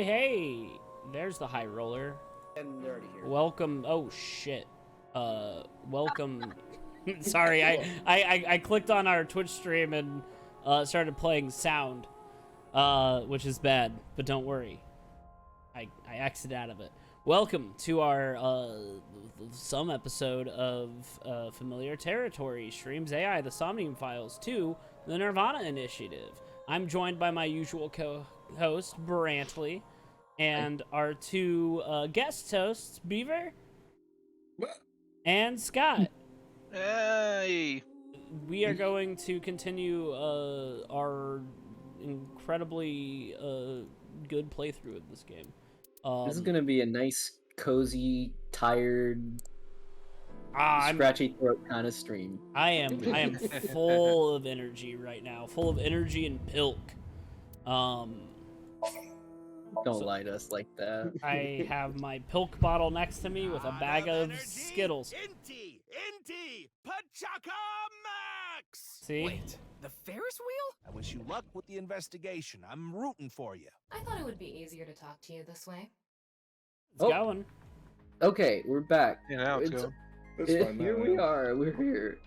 Hey, there's the high roller. And they're already here. Welcome. Oh shit. Welcome. Sorry, I clicked on our Twitch stream and started playing sound, which is bad, but don't worry. I exited out of it. Welcome to our some episode of Familiar Territory Streams AI, the Somnium Files 2, the nirvanA Initiative. I'm joined by my usual co-host, Brantley, and our two guest hosts, Beaver and Scott. Hey! We are going to continue our incredibly good playthrough of this game. This is gonna be a nice, cozy, tired, I'm scratchy throat kind of stream. I am full of energy right now, full of energy and pilk. Don't lie to us like that. I have my pilk bottle next to me with a bag of Skittles. Inti, Pachaka Max! See? Wait, the Ferris wheel? I wish you luck with the investigation. I'm rooting for you. I thought it would be easier to talk to you this way. It's going. Okay, we're back. Yeah, now it's going. Here we are. We're here.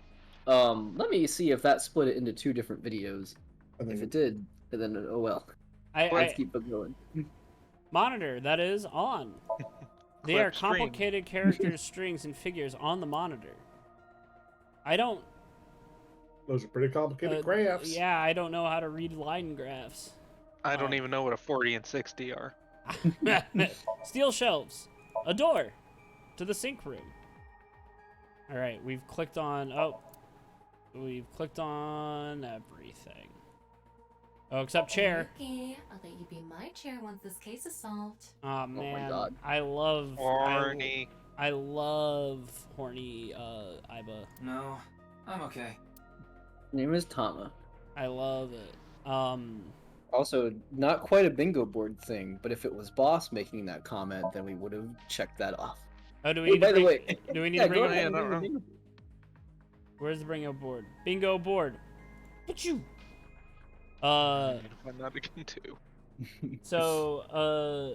Let me see if that split it into two different videos. If it did, then oh well. Let's keep it going. Monitor, that is on. They are Screen. complicated characters, strings, and figures on the monitor. I don't... Those are pretty complicated graphs. Yeah, I don't know how to read line graphs. I don't even know what a 40 and 60 are. Steel shelves. A door to the sink room. Alright, we've clicked on... Oh. We've clicked on everything. Oh, except chair. Okay, I'll let you be my chair once this case is solved. Oh man, my God. I love Horny. I love horny Iba. No, I'm okay. Name is Tama. I love it. Also, not quite a bingo board thing, but if it was Boss making that comment, then we would have checked that off. Oh, do we Hey, need by to the bring, way, do we need yeah, to bring go up, ahead and I bring don't the bingo board. where's the bingo board? Bingo board. But you. I need to find that again too. So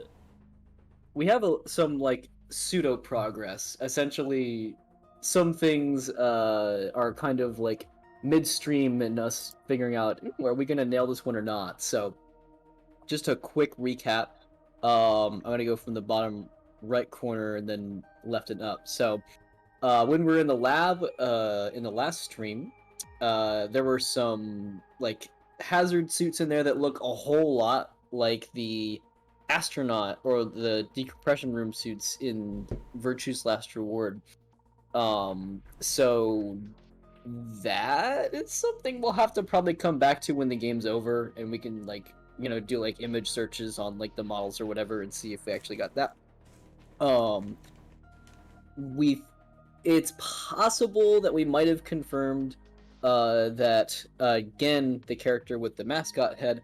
We have some like pseudo progress. Essentially, some things are kind of like midstream in us figuring out are we gonna nail this one or not. So, just a quick recap. I'm gonna go from the bottom right corner and then left and up. So, when we were in the lab in the last stream, there were some like hazard suits in there that look a whole lot like the astronaut or the decompression room suits in Virtue's Last Reward. So that is something we'll have to probably come back to when the game's over and we can like, you know, do like image searches on like the models or whatever and see if we actually got that. It's possible that we might have confirmed that Gen, the character with the mascot head,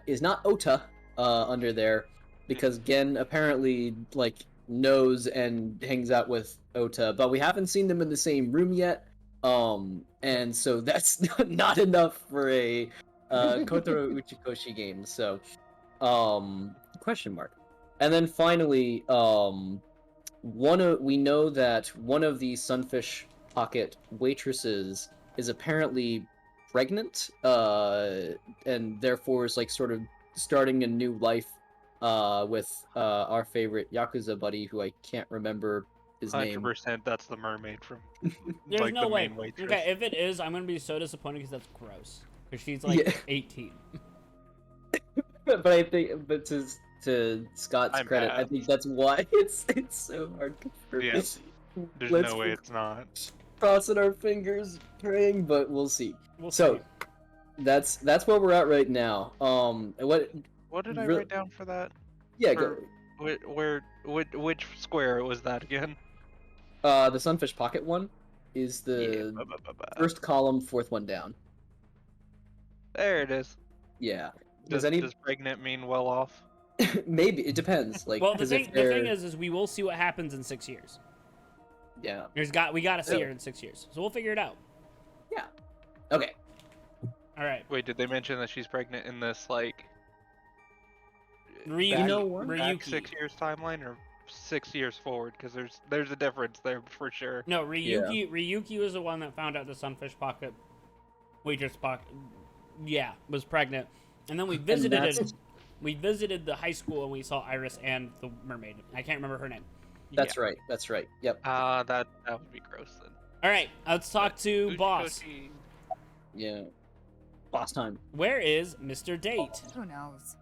is not Ota under there, because Gen apparently like knows and hangs out with Ota, but we haven't seen them in the same room yet. And so that's not enough for a Kotaro Uchikoshi game. So, question mark. And then finally, we know that one of the Sunfish Pocket waitresses is apparently pregnant, and therefore is like sort of starting a new life with our favorite Yakuza buddy, who I can't remember his name. 100% that's the mermaid from there's like no the way. main waitress. Okay, if it is, I'm gonna be so disappointed because that's gross. Because she's like Yeah. 18. But I think, but to Scott's I'm credit, I mad. think that's why it's so hard to confirm. Yes. There's Let's no way it's not. crossing our fingers, praying, but we'll see. We'll So see. that's where we're at right now. What did I Re- write down for that? Yeah, go. Which square was that again? The Sunfish Pocket one is the Yeah. first column, fourth one down. There it is. Yeah. Does any pregnant mean well off? maybe it depends. Like, Well, the 'cause thing, if the thing they're- is we will see what happens in 6 years. yeah. We gotta see Yeah. her in 6 years, so we'll figure it out. Okay. All right. Wait, did they mention that she's pregnant in this like You know what? back Ryuki. 6 years timeline or 6 years forward? Because there's a difference there for sure. No, Ryuki was the one that found out the Sunfish Pocket waitress pocket, was pregnant, and then we visited it. We visited the high school and we saw Iris and the mermaid. I can't remember her name. That's right. That's right. Yep. That would be gross then. All right, let's talk to Boss. Fujikoshi. Yeah. Boss time. Where is Mr. Date? Who knows?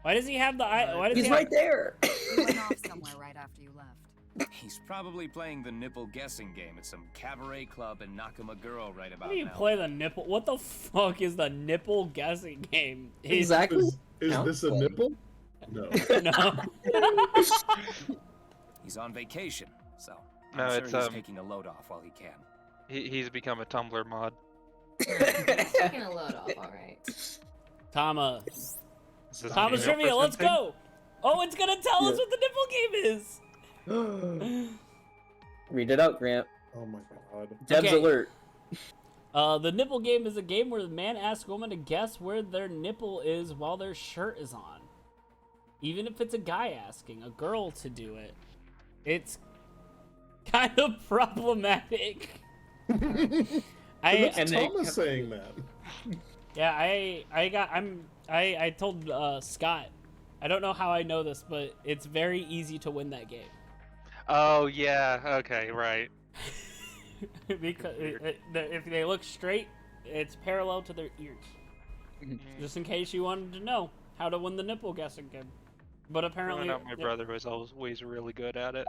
Why does he have the eye? Why does He's he have... right there. He went off somewhere right after you left. He's probably playing the nipple guessing game at some cabaret club in Nakamaguro right about How do you now. play the nipple? What the fuck is the nipple guessing game? Exactly. Is Count this a them. nipple? No. No. He's on vacation, so No, I'm sure it's, he's taking a load off while he can. He's become a Tumblr mod. Taking a load off, alright. Tama. This is Tama's a real trivia, let's person thing? go! Oh, it's gonna tell us Yeah. what the nipple game is! Read it out, Grant. Oh my god. Deb's Okay. alert. The nipple game is a game where the man asks woman to guess where their nipple is while their shirt is on. Even if it's a guy asking a girl to do it. It's kind of problematic. That's Thomas saying that. Yeah, I told Scott, I don't know how I know this, but it's very easy to win that game. Oh yeah. Okay. Right. Because if they look straight, it's parallel to their ears. Just in case you wanted to know how to win the nipple guessing game. But apparently, My brother was always really good at it.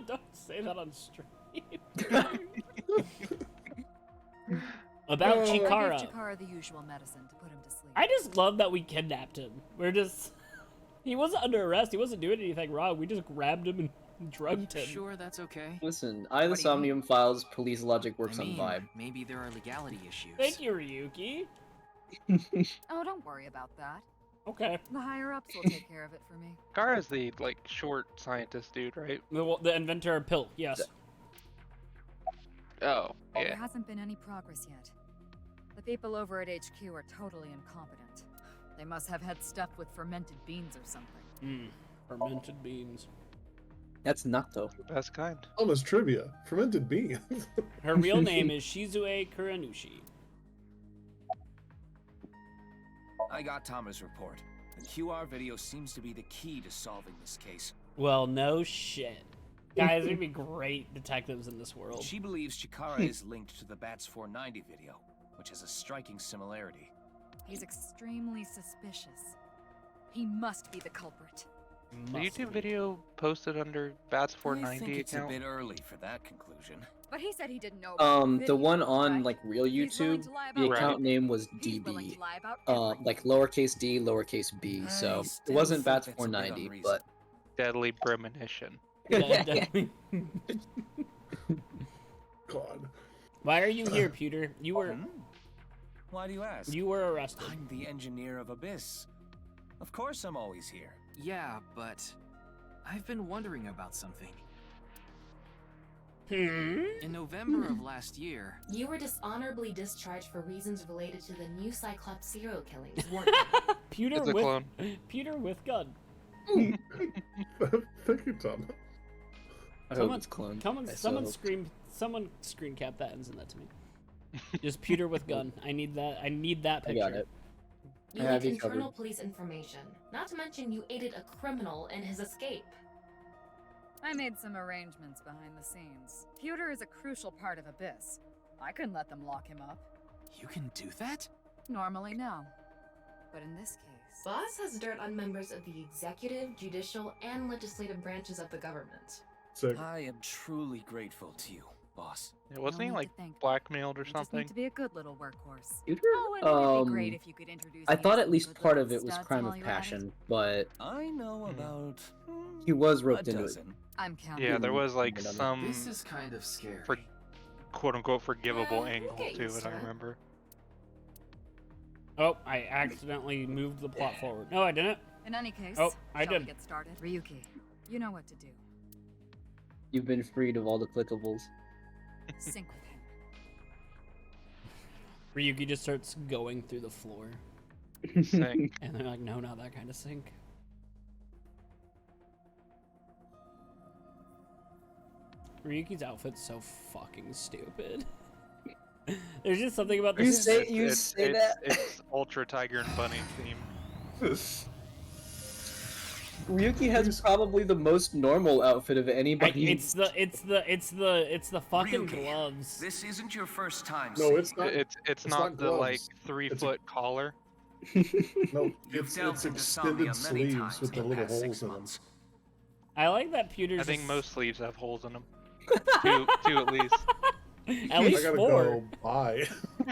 Don't say that on stream. About I gave Chikara. Chikara the usual medicine to put him to sleep. I just love that we kidnapped him. He wasn't under arrest. He wasn't doing anything wrong. We just grabbed him and drugged him. Sure, that's okay. Listen, the What do you Somnium Files police logic works I mean, on vibe. maybe there are legality issues. Thank you, Ryuki. Oh, don't worry about that. Okay. The higher ups will take care of it for me. Kara's the short scientist dude, right? The inventor of pill, yes. Oh, There yeah. hasn't been any progress yet. The people over at HQ are totally incompetent. They must have had stuff with fermented beans or something. Fermented beans. That's natto. Best kind. Thomas trivia. Fermented beans. Her real name is Shizue Kuranushi. I got Tama's report. The QR video seems to be the key to solving this case. Well, no shit. Guys, there'd be great detectives in this world. She believes Chikara is linked to the Bats 490 video, which has a striking similarity. He's extremely suspicious. He must be the culprit. The YouTube video posted under Bats I 490 think it's account. a bit early for that conclusion. But he said he didn't know about the The video, one on right? like real He's willing YouTube, to lie the about account everything. name was He's willing DB. to lie about everything. Like lowercase d, lowercase b. I So it still wasn't think Bats that's a bit 490, but Deadly premonition. Yeah, definitely. God. Why are you here, Pewter? You were Why do you ask? arrested. I'm the engineer of Abyss. Of course I'm always here. Yeah, but I've been wondering about something. In November of last year, You were dishonorably discharged for reasons related to the new Cyclops serial killings, weren't you? Pewter It's a with clone. Pewter with gun. Thank you, Tom. I hope it's cloned. Someone screen cap that and send that to me. Just Pewter with gun. I need that. I need that I picture. got it. You I have leaked you covered. internal police information. Not to mention you aided a criminal in his escape. I made some arrangements behind the scenes. Pewter is a crucial part of Abyss. I couldn't let them lock him up. you can do that? Normally, no. But in this case... Boss has dirt on members of the executive, judicial, and legislative branches of the government. Sick. I am truly grateful to you, boss. Yeah, wasn't No he need like to thank me. blackmailed or You just something? need to be a good little workhorse. Pewter? Oh, and it would be great if you could introduce I me thought to at some least good part little of it was studs crime while of you're at it. passion, but I know about... he was a roped into it. dozen. I'm counting. Yeah, there was like This some This is kind of scary. for quote unquote forgivable Yeah, angle we'll get to used it, to I it. remember. Oh, I accidentally moved the plot forward. No, I didn't. In any case, Oh, I shall we did. get started? Ryuki, you know what to do. You've been freed of all the clickables. Sync with him. Ryuki just starts going through the floor. Sink. And they're like, no, not that kind of sink. Ryuki's outfit's so fucking stupid. There's just something about You this. say- It's that? It's Ultra Tiger and Bunny theme. Ryuki has probably the most normal outfit of anybody. It's the fucking Ryuki, gloves. This isn't your first time. No, seeing it's not. It's not not the like gloves. 3-foot collar. No, You've it's delved into extended Somnium many sleeves times with the in the little past 6 holes in them. months. I like that Pewter's. I think just- most sleeves have holes in them. Two at least. At I least gotta 4. go buy.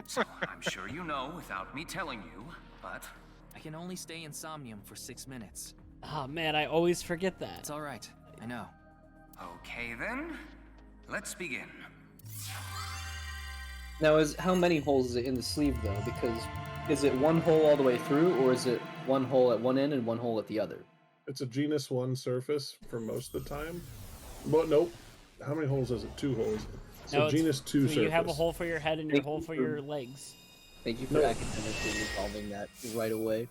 So, I'm sure you know without me telling you, but I can only stay in Somnium for 6 minutes. Oh man, I always forget that. It's all right. I know. okay then. Let's begin. Now, how many holes is it in the sleeve though? Because is it one hole all the way through, or is it one hole at one end and one hole at the other? It's a genus 1 surface for most of the time. But nope. How many holes is it? 2 holes. So No, it's- genus 2 so surface. you have a hole for your head and your Thank hole you for for- your legs. Thank you for No. academically resolving that right away.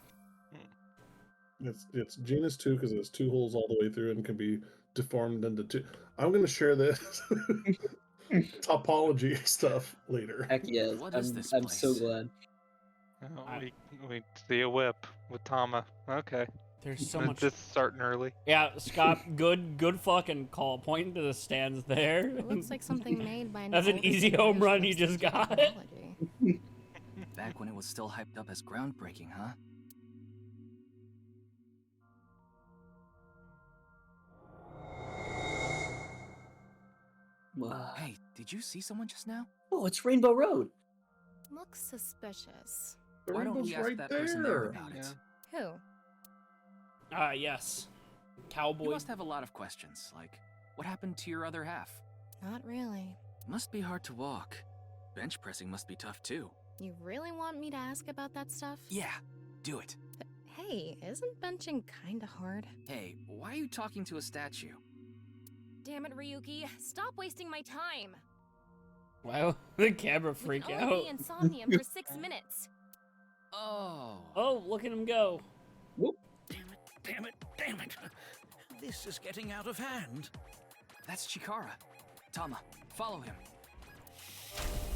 It's genus 2 because it's 2 holes all the way through and can be deformed into 2. I'm gonna share this topology stuff later. Heck yes, What is this I'm so place? glad. Oh, we see a whip with Tama. Okay. There's so much. This is starting early. Yeah, Scott, good fucking call. Pointing to the stands there. It looks like something made by an That's an older easy home run generation you of just got. technology. Back when it was still hyped up as groundbreaking, huh? Hey, did you see someone just now? Oh, it's Rainbow Road. Looks suspicious. The Why don't rainbow's we ask right that there. person there about it? Who? Yes. You Cowboy. must have a lot of questions, like, what happened to your other half? Not really. Must be hard to walk. Bench pressing must be tough too. You really want me to ask about that stuff? Yeah, do it. Hey, isn't benching kinda hard? Hey, why are you talking to a statue? Damn it, Ryuki. Stop wasting my time. Why would the camera We freak can out? only be in Somnium for 6 minutes. Oh. Oh, look at him go. Damn it. This is getting out of hand. That's Chikara. Tama, follow him.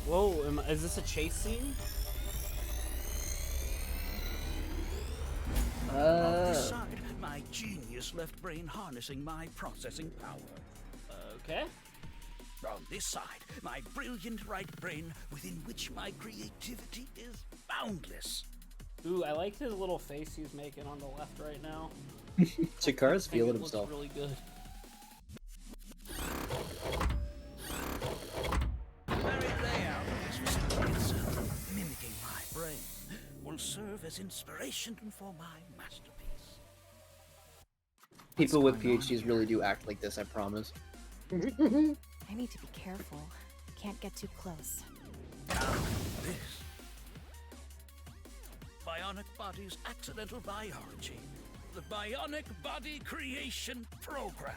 Whoa, is this a chase scene? On this side, my genius left brain harnessing my processing power. Okay. On this side, my brilliant right brain within which my creativity is boundless. Ooh, I like his little face he's making on the left right now. Chikara's I think feeling it looks himself. really good. The very layout of this facility itself, mimicking my brain, will serve as inspiration for my masterpiece. People with going on PhDs really do act like this, I promise. I need to be careful. Can't get too close. Now, this. Bionic Body's Accidental Biology. The Bionic Body Creation Program.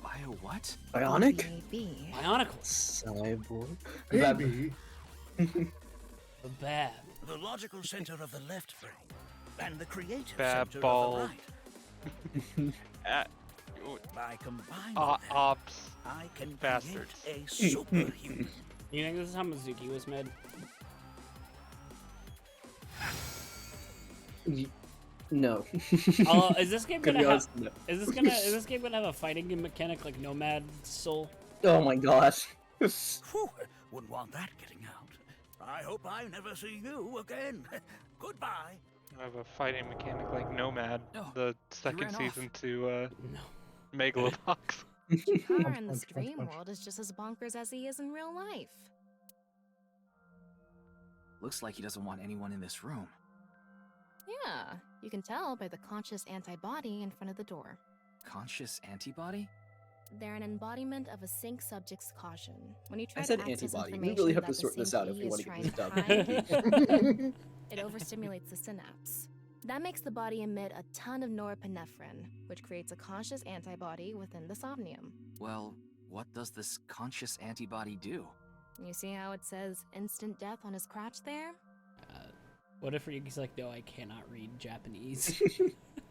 Bio what? Bionic? Maybe. Bionicle. Cyborg? Maybe. The bad. The logical center of the left brain. And the creative Bad center ball. of the right. By combining them, Ops. I can bastards. create a superhuman. You think this is how Mizuki was made? No. Is this game To gonna be have? honest, no. Is this game gonna have a fighting mechanic like Nomad Soul? Oh my gosh. Whew, wouldn't want that getting out. I hope I never see you again. Goodbye. I have a fighting mechanic like Nomad, Oh, the second ran off. season to No. Megalobox. Chikara in this Punch, punch, dream punch. world is just as bonkers as he is in real life. Looks like he doesn't want anyone in this room. Yeah, you can tell by the conscious antibody in front of the door. Conscious antibody? They're an embodiment of a sync subject's caution. When you try I said to access antibody. You information really have that to the sort this out if syncee you is want to trying get this to done. hide, it overstimulates the synapse. That makes the body emit a ton of norepinephrine, which creates a conscious antibody within the somnium. Well, what does this conscious antibody do? You see how it says instant death on his crotch there? What if Ryuki's like, no, I cannot read Japanese?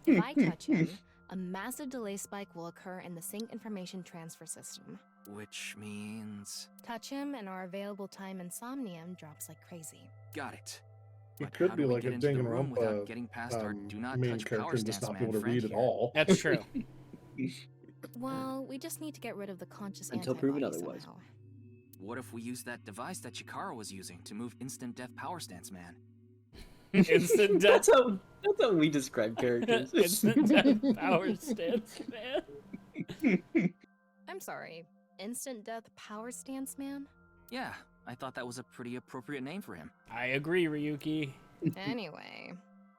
If I touch him, a massive delay spike will occur in the sync information transfer system. Which means... Touch him, and our available time in Somnium drops like crazy. Got it. It But could how be do we like get a into the room without Danganronpa getting past our do not main touch character power and just stance not be man able to friend read at here? all. That's true. Well, we just need to get rid of the conscious Until proven antibody otherwise. somehow. What if we use that device that Chikara was using to move instant death power stance man? Instant death. That's how we describe characters. Instant death power stance, man. I'm sorry, instant death power stance man? Yeah, I thought that was a pretty appropriate name for him. I agree, Ryuki. Anyway,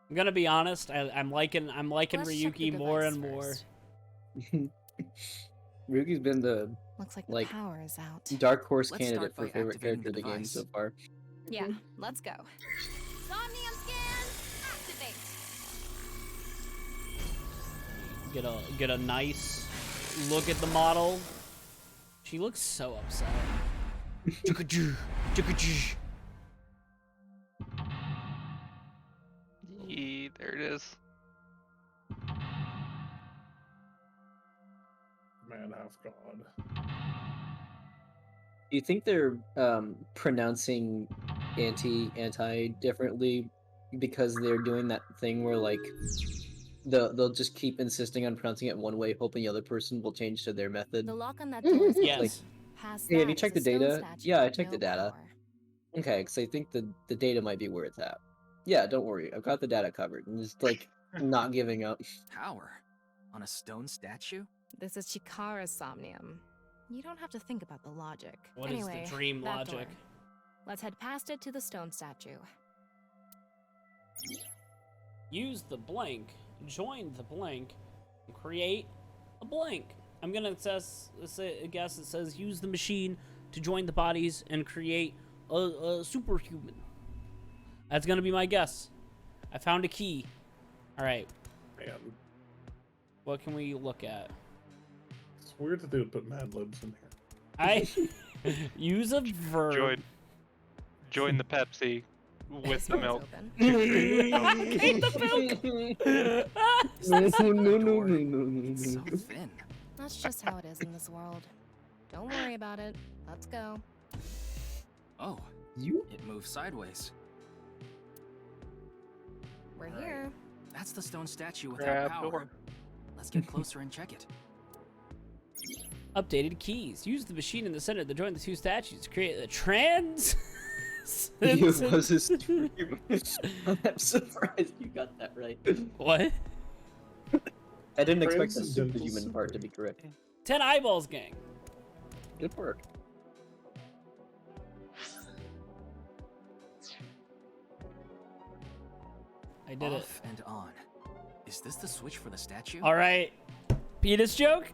I'm gonna be honest. I'm liking let's check the Ryuki more device and more. first. Ryuki's been the Looks like Like, the power is out. dark horse Let's candidate start for by favorite activating character of the the game device. so far. Yeah, let's go. Somnium scan, activate. Get a nice look at the model. She looks so upset. There it is. Man, half god. Do you think they're pronouncing anti differently because they're doing that thing where like they'll just keep insisting on pronouncing it one way, hoping the other person will change to their method? The lock on that door is Yes. open. Past Hey, have that you is checked a the stone data? statue Yeah, I with checked the no data. power. Okay, because I think the data might be where it's at. Yeah, don't worry, I've got the data covered. I'm just like not giving up. Power? On a stone statue? This is Chikara's Somnium. You don't have to think about the logic. What is anyway, the dream that logic? door. Let's head past it to the stone statue. Use the blank, join the blank, and create a blank. I'm gonna guess it says use the machine to join the bodies and create a superhuman. That's gonna be my guess. I found a key. All right, Man, what can we look at? it's weird that they would put Mad Libs in here. I use a verb. Join the Pepsi with This the one's milk. open. It's so thin. That's just how it is in this world. Don't worry about it. Let's go. Oh, You? it moves sideways. We're here. That's the stone statue without Grab power. door. Let's get closer and check it. Updated keys. Use the machine in the center to join the two statues to create the trans. It was a stream. I'm surprised you got that right. What? I didn't expect the Transcendental superhuman part to be correct. 10 eyeballs, gang. Good work. I did it. Off and on. Is this the switch for the statue? All right. Penis joke?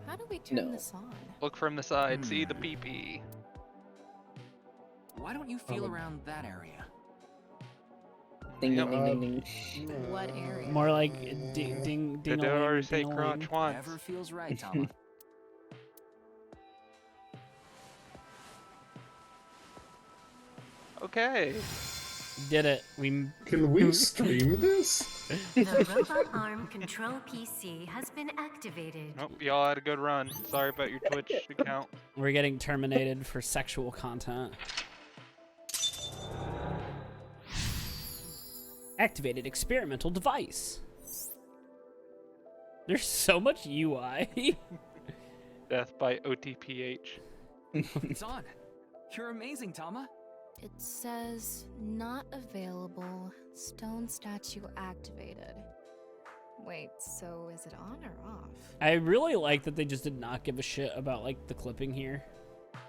How do we turn No. this on? Look from the side, see the pee-pee. Why don't you feel around that area? Ding Yep. ding ding ding ding. What area? More like ding ding Did ding. I already say crotch once? Whatever feels right, Tama. Okay. Did it. We Can we stream this? The robot arm control PC has been activated. Nope, y'all had a good run. Sorry about your Twitch account. we're getting terminated for sexual content. Activated experimental device. There's so much UI. Death by OTPH. It's on. You're amazing, Tama. It says not available. Stone statue activated. Wait, so is it on or off? I really like that they just did not give a shit about like the clipping here.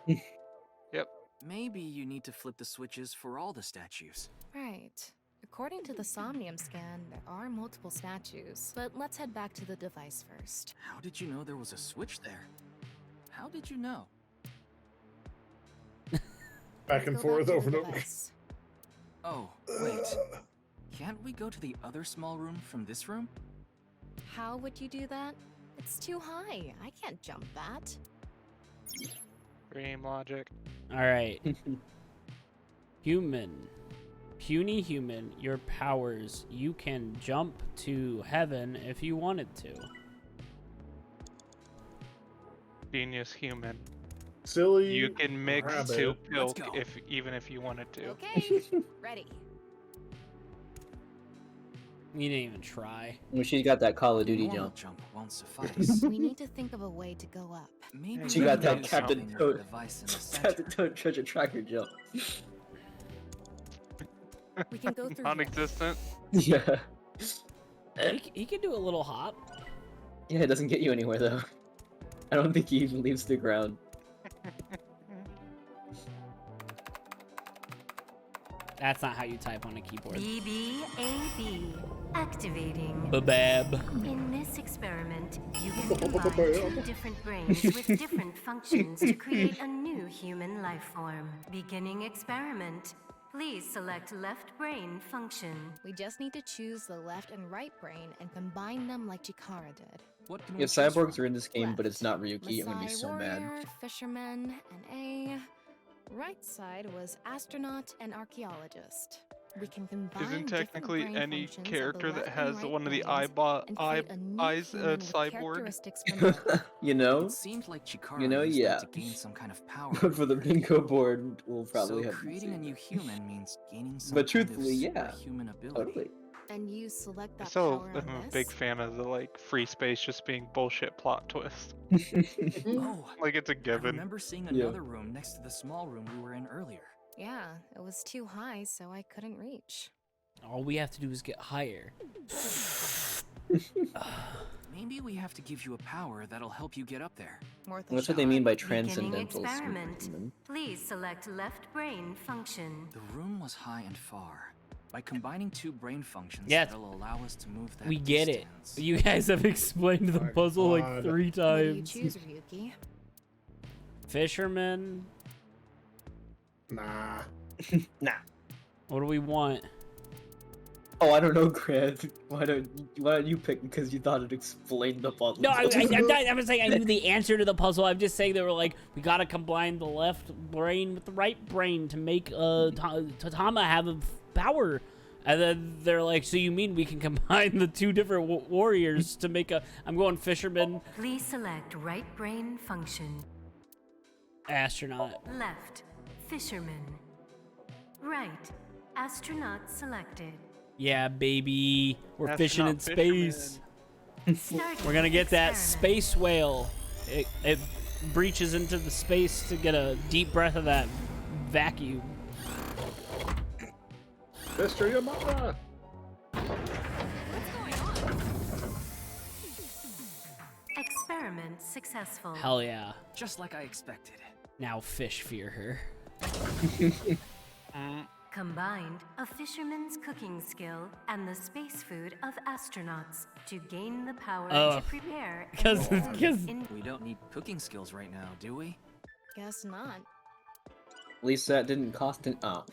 Yep. Maybe you need to flip the switches for all the statues. Right. According to the Somnium scan, there are multiple statues. But let's head back to the device first. How did you know there was a switch there? How did you know? Back and Go forth back to over the and over. device. Oh, wait. Can't we go to the other small room from this room? How would you do that? It's too high. I can't jump that. Dream logic. All right. Human. Puny human, your powers. You can jump to heaven if you wanted to. Genius human. Silly. You can mix rabbit. soup Let's milk go. even if you wanted to. Okay, ready. You didn't even try. Well, she's got that Call of The Duty normal jump. jump won't suffice. We need to think of a way to go up. Maybe She we got can that do Captain something with Toad. the device in the center. Captain Toad treasure tracker jump. We can go through here. Non-existent. Yeah. He can do a little hop. Yeah, it doesn't get you anywhere though. I don't think he even leaves the ground. That's not how you type on a keyboard. BBAB. Activating. Babab. In this experiment, you can combine two different brains with different functions to create a new human life form. Beginning experiment. Please select left brain function. We just need to choose the left and right brain and combine them like Chikara did. What can we If choose cyborgs from? are in this game, but it's not Ryuki, I'm gonna be Masai so mad. warrior, fisherman, and A. Right side was astronaut and archaeologist. We can combine Isn't different technically brain any functions of the character that left and has right one of the brains and create a new eyes human with cyborg? characteristics from both. You know? It seemed like Chikara You know, used yeah. that to gain some kind of power. For the bingo board, we'll probably so have. creating a new human means gaining some But kind truthfully, of yeah. superhuman ability. Totally. And you select that So power I'm on a this. big fan of the like free space just being bullshit plot twist. Oh, Like it's a I given. remember seeing Yeah. another room next to the small room we were in earlier. Yeah, it was too high, so I couldn't reach. All we have to do is get higher. Maybe we have to give you a power that'll help you get up there. Worth a That's what they shot. mean by Beginning transcendental experiment. superhuman. Please select left brain function. The room was high and far. By combining two brain functions, Yeah, it'll allow us to move that We get it. distance. You guys have explained the My puzzle like God. 3 What do you times. choose, Ryuki? Fisherman. Nah. Nah. What do we want? Oh, I don't know, Grant. Why don't you pick because you thought it explained the puzzle? No, I'm not saying I knew the answer to the puzzle. I'm just saying they were like, we gotta combine the left brain with the right brain to make Tatama have a power. And then they're like, so you mean we can combine the two different warriors to make a... I'm going fisherman, Please select right brain function. astronaut. Left, fisherman. Right, astronaut selected. Yeah, baby. We're fishing in Astronaut space. Starting We're gonna get that experiment. space whale. It breaches into the space to get a deep breath of that vacuum. Mr. Yamada! Experiment successful. Hell yeah. Just like I expected. Now fish fear her. Combined a fisherman's cooking skill and the space food of astronauts to gain the power Oh, to prepare. because We don't need cooking skills right now, do we? Guess not. At least that didn't cost an. Oh.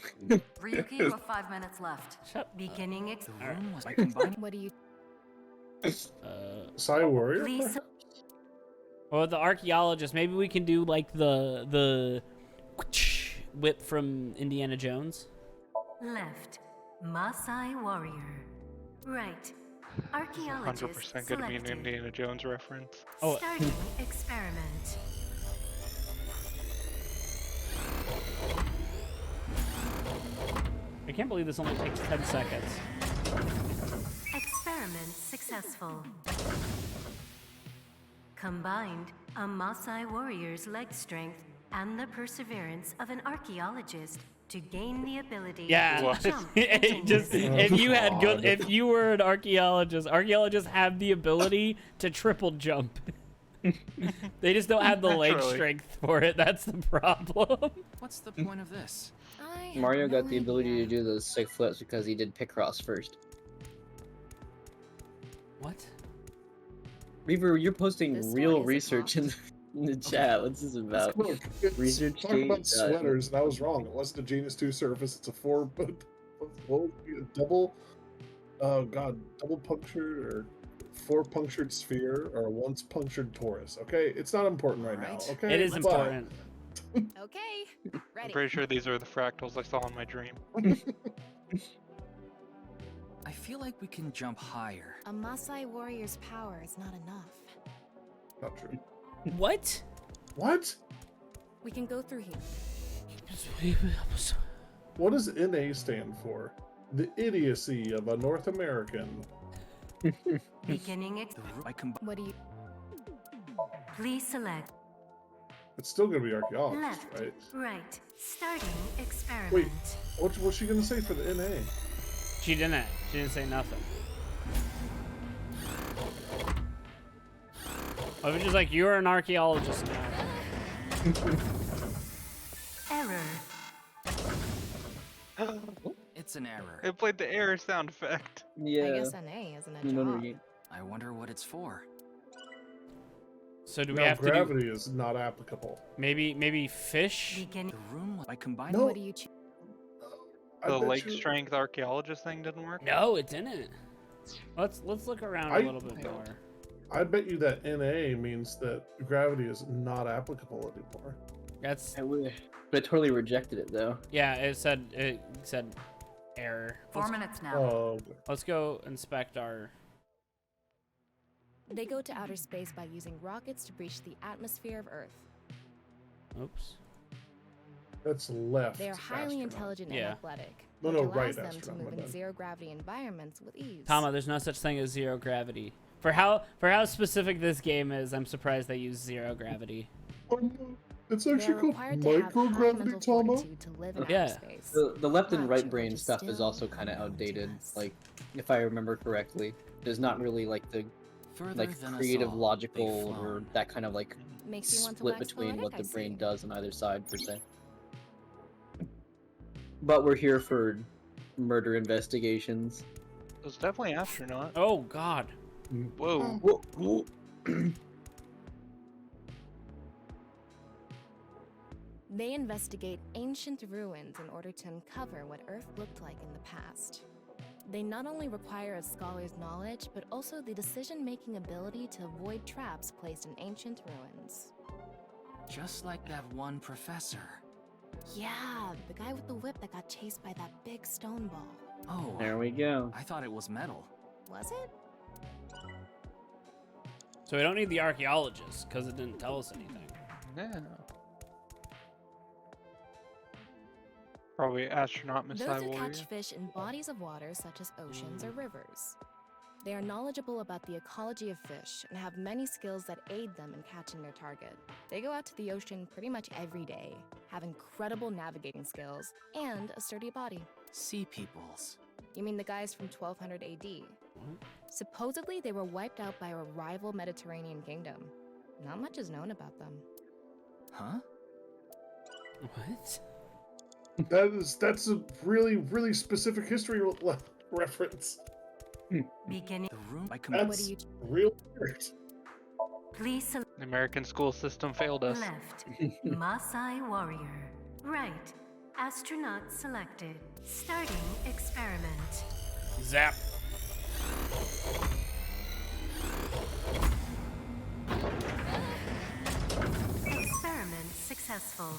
Ryuki, you have 5 minutes left. Beginning The room was by combining. What do you... Psy Warrior? Please or the archaeologist. Maybe we can do like the whip from Indiana Jones. left, Maasai warrior. Right, archaeologist 100% gonna be an selected. Indiana Jones reference. Oh. Starting experiment. I can't believe this only takes 10 seconds. Experiment successful. Combined, a Maasai warrior's leg strength and the perseverance of an archaeologist to gain the ability Yeah, to jump. it just if you had good, if you were an archaeologist, archaeologists have the ability to triple jump. They just don't have the leg Naturally. strength for it. That's the problem. What's the point of this? I have Mario no got the ability to idea. do those sick flips because he did Picross first. What? Reaver, you're posting This one real isn't research in the chat. What's this about? Look, it's Research talking about gate, sweaters, and I was wrong. It wasn't a Genus 2 surface, it's a double punctured or 4 punctured sphere or a once punctured torus. Okay, it's not important right now. Alright. Okay, It is But- important. Okay, I'm ready. pretty sure these are the fractals I saw in my dream. I feel like we can jump higher. A Maasai warrior's power is not enough. Not true. What? What? We can go through here. What does NA stand for? The idiocy of a North American. Beginning. What do you? Please select It's still gonna be archaeologist, left, right? right. Starting experiment. Wait, what's she gonna say for the NA? She didn't. She didn't say nothing. I was just like, you're an archaeologist now. Error. It's an error. It played the error sound effect. Yeah. I guess NA isn't a No, no, job. you- I wonder what it's for. So do we No, have to do gravity is not applicable. maybe fish? Beginning. The room by combining. No. What do you choose? I The bet lake you- strength archaeologist thing didn't work. No, it didn't. Let's look around a little bit more. I bet you that NA means that gravity is not applicable anymore. That's I wish. But it totally rejected it though. yeah. It said error. 4 minutes now. Oh, Let's go inspect our. They go to outer space by using rockets to breach the atmosphere of Earth. Oops. that's left. They are highly astronaut. intelligent Yeah. and athletic, No, which no, allows right them to astronaut, move my in bad. zero-gravity environments with ease. Tama, there's no such thing as zero gravity. For how specific this game is, I'm surprised they use zero gravity. It's They are actually called required to have high microgravity, mental Tama. fortitude to live in Yeah. outer space. The left and Much right of brain which is stuff is still also kind of known to outdated. us. Like, if I remember correctly, there's not really like the Further like than us creative, all, logical, they've or flown. that kind of like Makes you want to split wax between what poetic, the I brain see. does on either side per se. But we're here for murder investigations. It was definitely astronaut. Oh God. Whoa. They investigate ancient ruins in order to uncover what Earth looked like in the past. They not only require a scholar's knowledge, but also the decision-making ability to avoid traps placed in ancient ruins. Just like that one professor. Yeah, the guy with the whip that got chased by that big stone ball. Oh, There we go. I thought it was metal. Was it? So we don't need the archaeologist because it didn't tell us anything. Yeah. Probably astronaut Those Messiah who warrior. catch fish in bodies of water such as oceans or rivers. They are knowledgeable about the ecology of fish and have many skills that aid them in catching their target. They go out to the ocean pretty much every day, have incredible navigating skills, and a sturdy body. Sea peoples. You mean the guys from 1200 AD? Supposedly, they were wiped out by a rival Mediterranean kingdom. Not much is known about them. Huh? What? That's a really specific history reference. Beginning. The room by What do you? Real weird. Please select The American school system failed us. left. Maasai warrior. Right. Astronaut selected. Starting experiment. Zap. Experiment successful.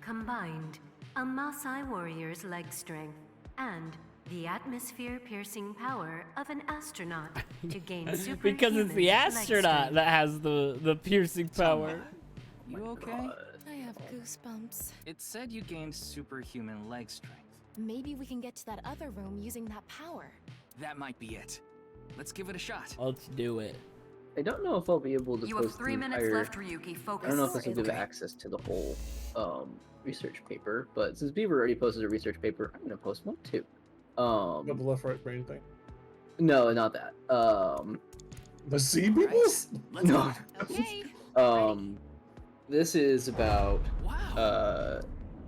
Combined, a Maasai warrior's leg strength and the atmosphere-piercing power of an astronaut to gain superhuman Because it's the leg astronaut strength. that has the piercing power. You okay? I have goosebumps. It said you gained superhuman leg strength. Maybe we can get to that other room using that power. That might be it. Let's give it a shot. Let's do it. I don't know if I'll be able to You post have 3 the minutes entire... left, Ryuki. Focus. I don't know if this will give Okay. access to the whole research paper, but since Beaver already posted a research paper, I'm gonna post one too. Got the left right brain thing. No, not that. The sea people? Let's No. Okay. This is about Wow.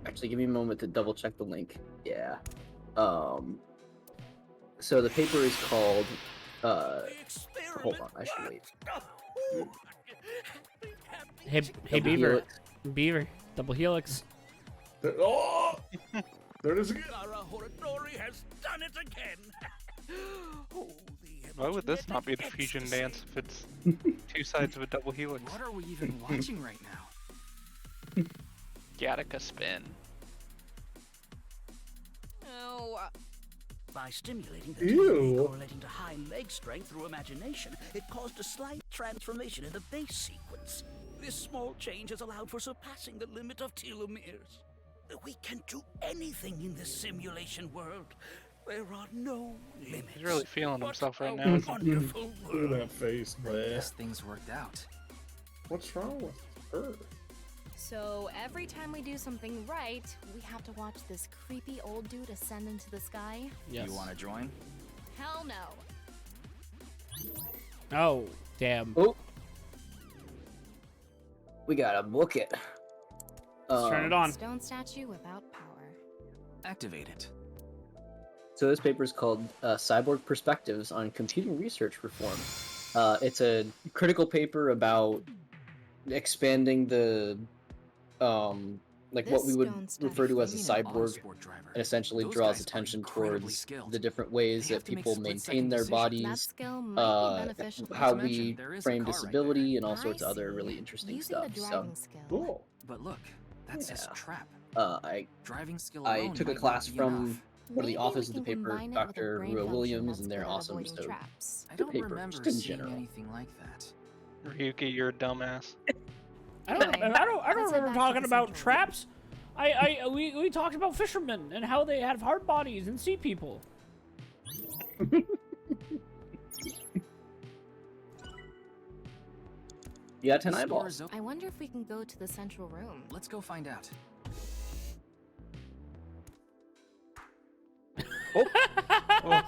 actually give me a moment to double check the link. Yeah. So the paper is called hold on, I should wait. Hey Double Beaver. helix. Beaver. Double helix. Oh! There it is again. Horadori has done it again. Oh, the Why would this not be the fusion dance if it's two sides of a double helix? What are we even watching right now? Gattaca spin. By stimulating the Ew. DNA correlating to high leg strength through imagination, it caused a slight transformation in the base sequence. This small change has allowed for surpassing the limit of telomeres. We can do anything in this simulation world. There are no limits. He's really feeling What himself right a now. isn't he? wonderful Look at world. that face, I man. guess things worked out. What's wrong with her? So every time we do something right, we have to watch this creepy old dude ascend into the sky? Yes. You want to join? Hell no. Oh, damn. Oh. We gotta book it. Let's turn it on. Stone statue without power. Activate it. So this paper is called Cyborg Perspectives on Computing Research Reform. It's a critical paper about expanding the like what we would refer to as a cyborg, and essentially draws attention towards the different ways that people maintain their bodies, how we frame disability, and all sorts of other really interesting stuff. So, Cool. But look, that's his trap. Driving skill I alone took a might class not be from enough. one of the authors of the paper, Dr. Rua Williams, and they're awesome. So, I good don't paper, remember just in seeing general. anything like that. Ryuki, you're a dumbass. I don't remember talking about traps. We talked about fishermen and how they have hard bodies and sea people. You got 10 eyeballs. I wonder if we can go to the central room. Let's go find out.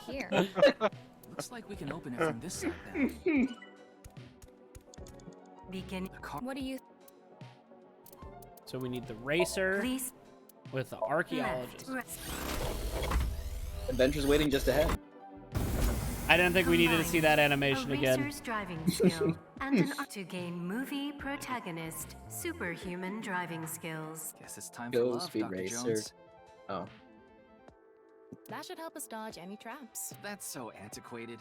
Here. Looks like we can open it from this side then. Begin. What do you? So we need the racer Please. with the archaeologist. Left. Adventures waiting just ahead. I didn't think we needed to see that animation A again. racer's driving skill and an art to gain movie protagonist superhuman driving skills. Guess it's time for Go, love, Speed Dr. Racer. Jones. Oh. That should help us dodge any traps. That's so antiquated.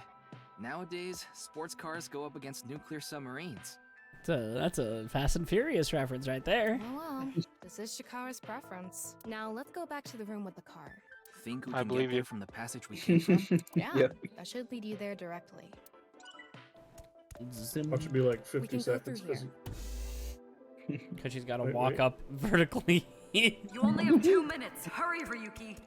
Nowadays, sports cars go up against nuclear submarines. That's a Fast and Furious reference right there. Oh well, this is Shikara's preference. Now let's go back to the room with the car. Think we I can believe get there you. from the passage we came from? Yeah, Yep. that should lead you there directly. Watch it be like We 50 can go seconds. through 'cause Because she's got to Wait, walk wait. up vertically. You only have 2 minutes. Hurry, Ryuki.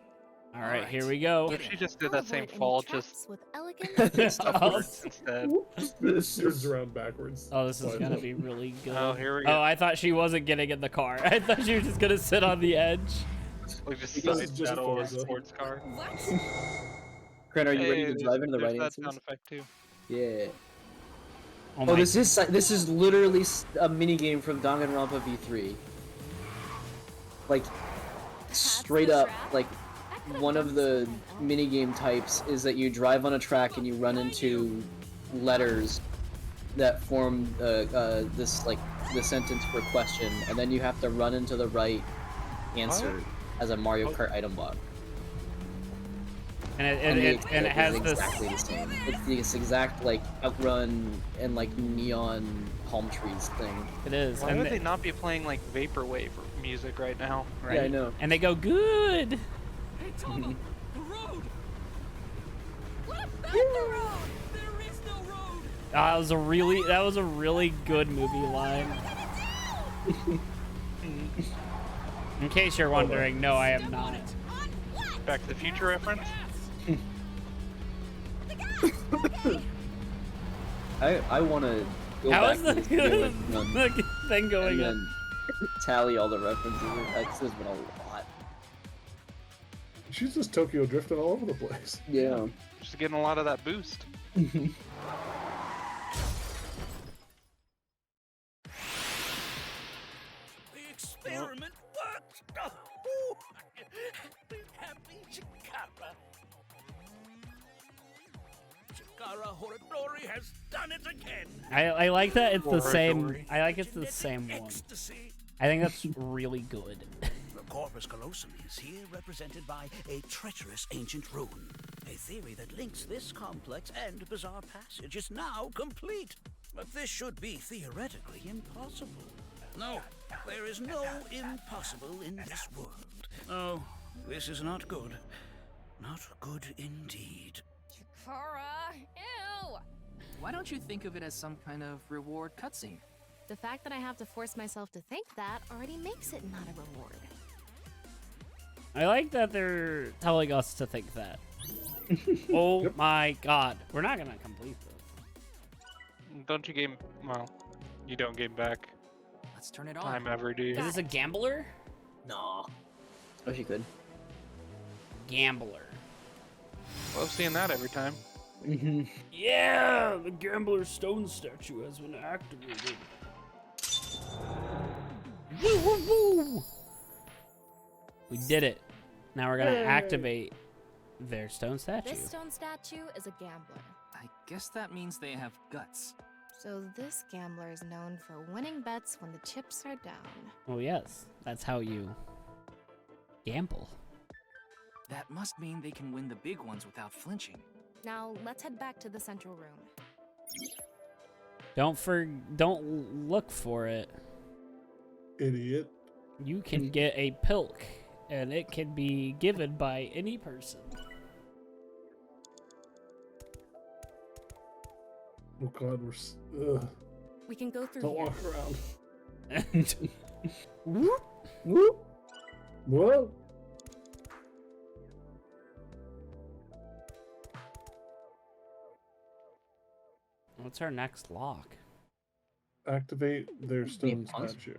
All right, here we go. What if she just did that same Avoid any fall, traps just with elegance. upwards instead? This turns around backwards. Oh, this is Slide gonna up. be really good. Oh, here we Oh, go. I thought she wasn't getting in the car. I thought she was just gonna sit on the edge. Like just Because side it's just saddle a Forza. sports car. Kren, are you ready Hey, to drive into the there's right that answers? sound effect too. Yeah. Oh, Oh, my. this is literally a mini game from Danganronpa V3. Like, straight the up, trap. like I could've one done of the this on my own. mini game types is that you drive on a track and you run into letters that form this like the sentence for question, and then you have to run into the right answer as a Mario Kart item block. And the it example has is this. exactly the same. It's this exact like outrun and like neon palm trees thing. It is. Why and would they- they not be playing like vaporwave music right now? right? Yeah, I know. And they go good. Hey, Tomo, the road! What about the road? There is no road! That was a really good movie line. In case you're wondering, no, I am not. Back to the Future reference? I want to go How back is to the, this video and, the thing going and in? then tally all the references. There's been a lot. She's just Tokyo drifting all over the place. Yeah. Just getting a lot of that boost. The experiment worked! Oh, happy Chikara! Chikara Horadori has done it again! I like that it's the Or same. Dory. I like it's the same one. Ecstasy. I think that's really good. The corpus callosum is here represented by a treacherous ancient rune. A theory that links this complex and bizarre passage is now complete. But this should be theoretically impossible. No, there is no impossible in this world. Oh, this is not good. Not good indeed. Chikara, ew! Why don't you think of it as some kind of reward cutscene? The fact that I have to force myself to think that already makes it not a reward. I like that they're telling us to think that. Oh my god. We're not gonna complete this. Don't you game? Well, you don't game back Let's turn it on. time ever, do you? Is this a gambler? No. Oh, she could. Gambler. Love seeing that every time. Yeah, the gambler stone statue has been activated. Woo, woo, woo. We did it. Now we're gonna activate their stone statue. This stone statue is a gambler. I guess that means they have guts. So this gambler is known for winning bets when the chips are down. Oh yes, that's how you gamble. That must mean they can win the big ones without flinching. Now let's head back to the central room. Don't look for it. Idiot. You can get a pilk, and it can be given by any person. Oh god, ugh. We can go through Don't here. walk around. And Whoop. Whoop. Whoa. what's our next lock? Activate their stone pause? statue.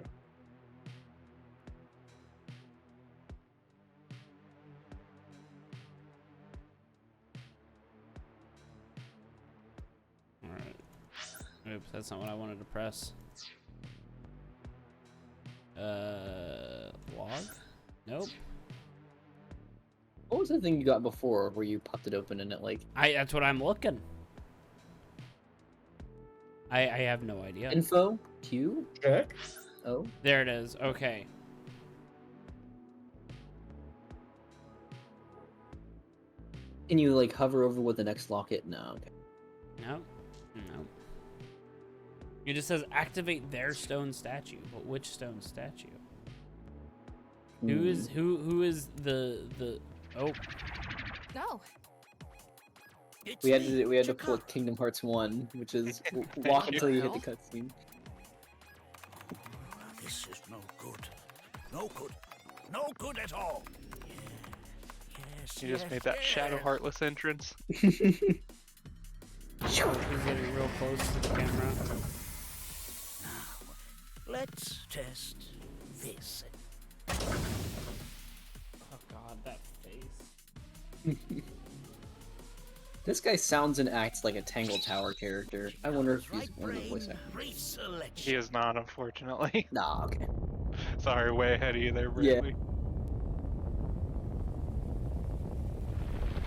Alright. Oops, that's not what I wanted to press. Log? Nope. What was the thing you got before where you popped it open and it like... That's what I'm looking. I have no idea. Info? Q? Check. Oh. There it is. Okay. Can you like hover over what the next lock it? No, okay. No. No. It just says activate their stone statue. But which stone statue? Who is the oh. No. We had to pull Kingdom Hearts 1, which is walk until you hit the cutscene. This is no good. No good. No good at all. Yes, You just made that Shadow Heartless entrance. He's getting real close to the camera. Let's test this. Oh god, that face. This guy sounds and acts like a Tangle Tower character. I wonder if he's one of the voice actors. He is not, unfortunately. Nah, okay. Sorry, way ahead of you there, Bradley.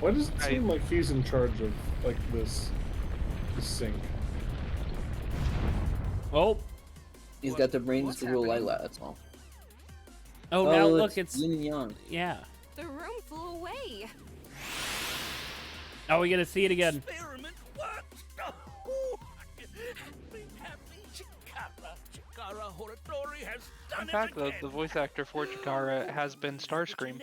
Why does it seem like he's in charge of like this sync? Oh. He's got the brains to rule Lila, that's all. Oh, now look, it's Yin and Yang. Yeah. The room flew away. Oh, we gotta see it again. Experiment worked. Oh, be happy, Chikara. Chikara Horatori has done In fact, it again. the voice actor for Chikara has been Starscream,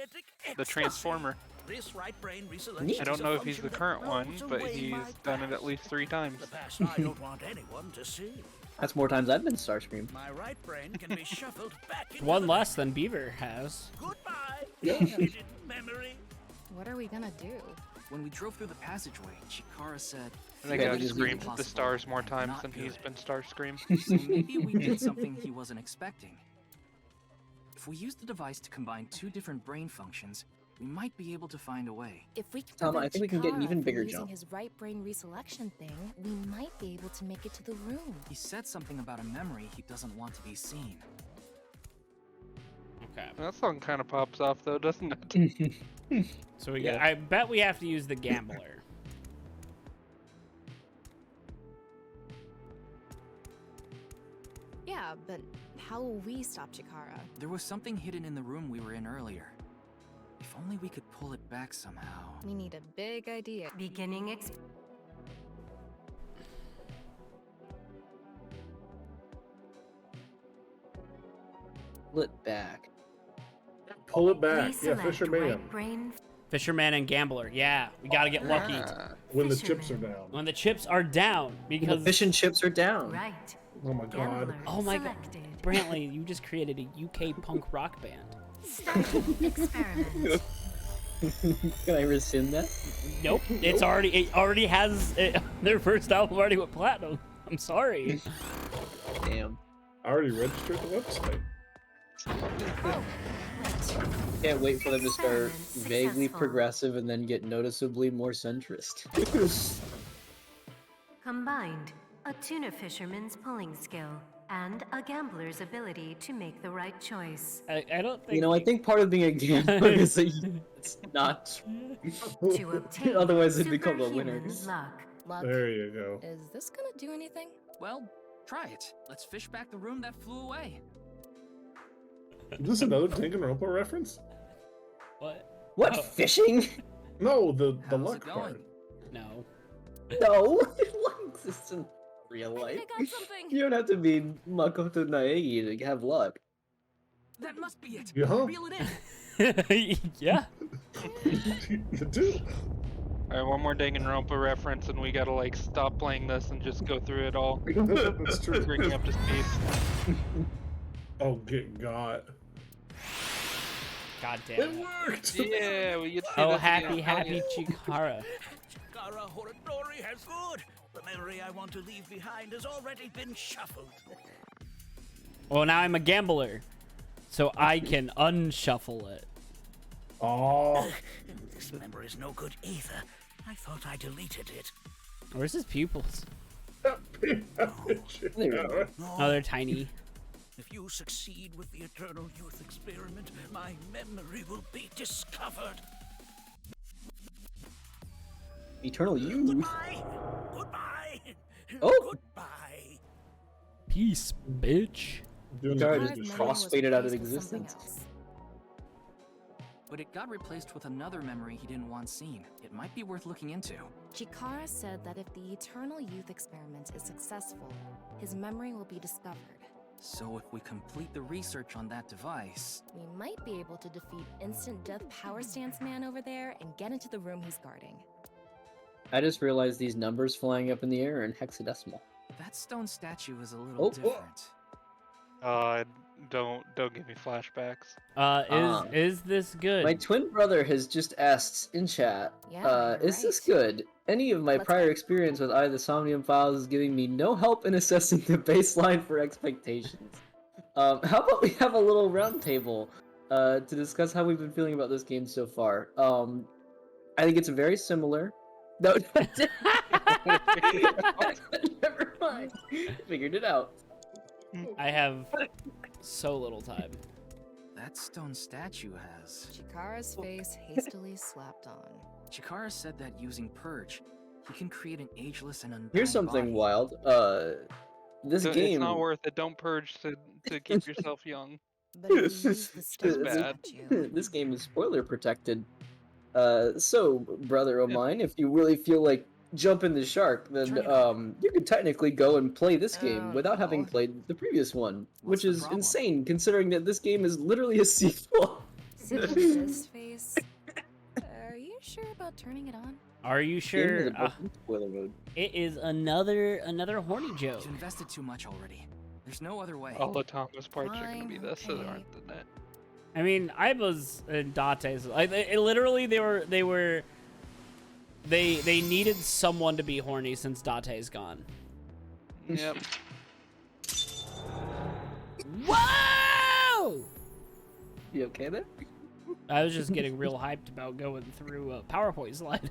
the Transformer. This right brain reselection I don't is a know if he's function the that current one, melts but away he's my done it past. at least 3 times. The past I don't want anyone to see. That's more times I've been Starscream. My right brain can be shuffled back into One the less than Beaver has. Goodbye, Yeah. hidden memory. What are we gonna do? When we drove through the passageway, Chikara said, I think Yeah, I've they just screamed need at the to- stars more times Not than he's good. been Starscream. So maybe we did something he wasn't expecting. If we use the device to combine 2 different brain functions, we might be able to find a way. If we can Tom, I prevent think we can get an Chikara even from bigger using jump. his right brain reselection thing, we might be able to make it to the room. He said something about a memory he doesn't want to be seen. Okay. That song kind of pops off, though, doesn't it? So we Yeah. got, I bet we have to use the gambler. Yeah, but how will we stop Chikara? There was something hidden in the room we were in earlier. If only we could pull it back somehow. We need a big idea. Beginning Pull it back. Pull it back. Please Yeah, select Fisher Mayhem. right brain. Fisherman and gambler. Yeah, we gotta get lucky. When the chips are down. When the chips are down, because fish and chips are down. Right. Oh my god. Oh my god, Brantley, you just created a UK punk rock band. Starting experiment. Can I rescind that? Nope, it already has their first album already went platinum. I'm sorry. Damn. I already registered the website. Can't wait for them to start vaguely progressive and then get noticeably more centrist. Combined, a tuna fisherman's pulling skill and a gambler's ability to make the right choice. I don't think. You know, I think part of being a gambler is that it's not. To obtain Otherwise, it'd become a winner. superhuman luck. Luck. There you go. Is this gonna do anything? Well, try it. Let's fish back the room that flew away. Is this another Danganronpa reference? What? What, Oh. fishing? No, the How's luck it going? part. No. No, luck exists in real I life. think I got something. You don't have to be Makoto Naegi to have luck. That must be it. Yeah. Reel it in. Yeah. You do. Alright, one more Danganronpa reference, and we gotta like stop playing this and just go through it all. That's true. Bringing up to speed. Oh, get got. God damn It it. worked! Yeah, we get to see Oh, this happy, again. happy Chikara. Chikara Horadori has good. The memory I want to leave behind has already been shuffled. Well, now I'm a gambler, so I can unshuffle it. Oh. This memory is no good either. I thought I deleted it. Where's his pupils? There Oh, they're tiny. If you succeed with the Eternal Youth experiment, my memory will be discovered. Eternal Youth. Goodbye! Goodbye! Oh. Goodbye! Peace, bitch. Doing Sorry, the just business. cross-faded out of replaced with something existence. else. But it got replaced with another memory he didn't want seen. It might be worth looking into. Chikara said that if the Eternal Youth experiment is successful, his memory will be discovered. So if we complete the research on that device... We might be able to defeat Instant Death Power Stance Man over there and get into the room he's guarding. I just realized these numbers flying up in the air are in hexadecimal. That stone statue is a little Oh. different. Don't give me flashbacks. Is this good? My twin brother has just asked in chat, Yeah, is this right. good? Any of my Let's prior go. experience with either Somnium Files is giving me no help in assessing the baseline for expectations. How about we have a little round table to discuss how we've been feeling about this game so far? I think it's very similar. No, never mind. Figured it out. I have so little time. That stone statue has... Chikara's face hastily slapped on. Chikara said that using Purge, he can create an ageless and undying Here's something body. wild. This So game. It's not worth it. Don't purge to keep yourself young. But if you use the stone bad. statue, This game is spoiler protected. So, brother of mine, if you really feel like jumping the shark, then you could technically go and play this game without having played the previous one, which the is problem? insane considering that this game is literally a sequel. seeing this face, are you sure about turning it on? Are you Game sure? is a spoiler mode. It is another horny joke. You invested too much already. There's no other way. All the Thomas parts are gonna be Fine, this, so there okay. aren't the net. I mean, Iba's and Date's like literally they needed someone to be horny since Date's gone. Yep. Whoa! You okay there? I was just getting real hyped about going through a PowerPoint slide.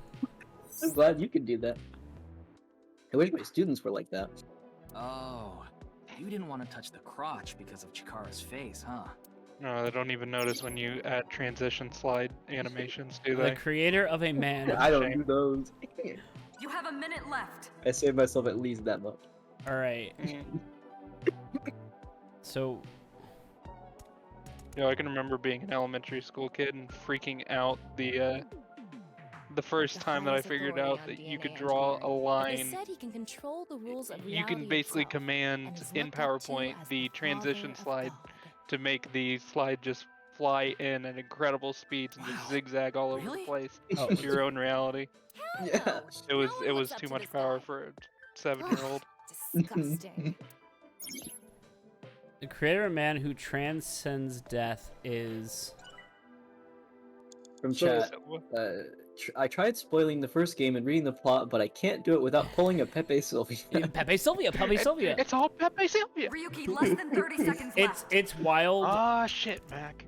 I'm glad you could do that. I wish my students were like that. Oh, you didn't want to touch the crotch because of Chikara's face, huh? No, they don't even notice when you add transition slide animations, do The they? creator of a man. I don't do those. You have a minute left. I save myself at least that much. All right. So You know, I can remember being an elementary school kid and freaking out the first time that I figured out that you could draw a line. They said he can control the rules of You can reality basically itself, command and is in looked up to PowerPoint as the the transition father of slide God. to make the slide just fly in at incredible speeds and just zigzag all over the Really? place Oh. to your own reality. Yeah. It was too much power for a 7-year-old. Disgusting. The creator of man who transcends death is... From So- chat. I tried spoiling the first game and reading the plot, but I can't do it without pulling a Pepe Sylvia. Pepe Sylvia. Pepe Sylvia. It's all Pepe Sylvia. Ryuki, less than 30 seconds left. It's wild. Ah, shit, Mac.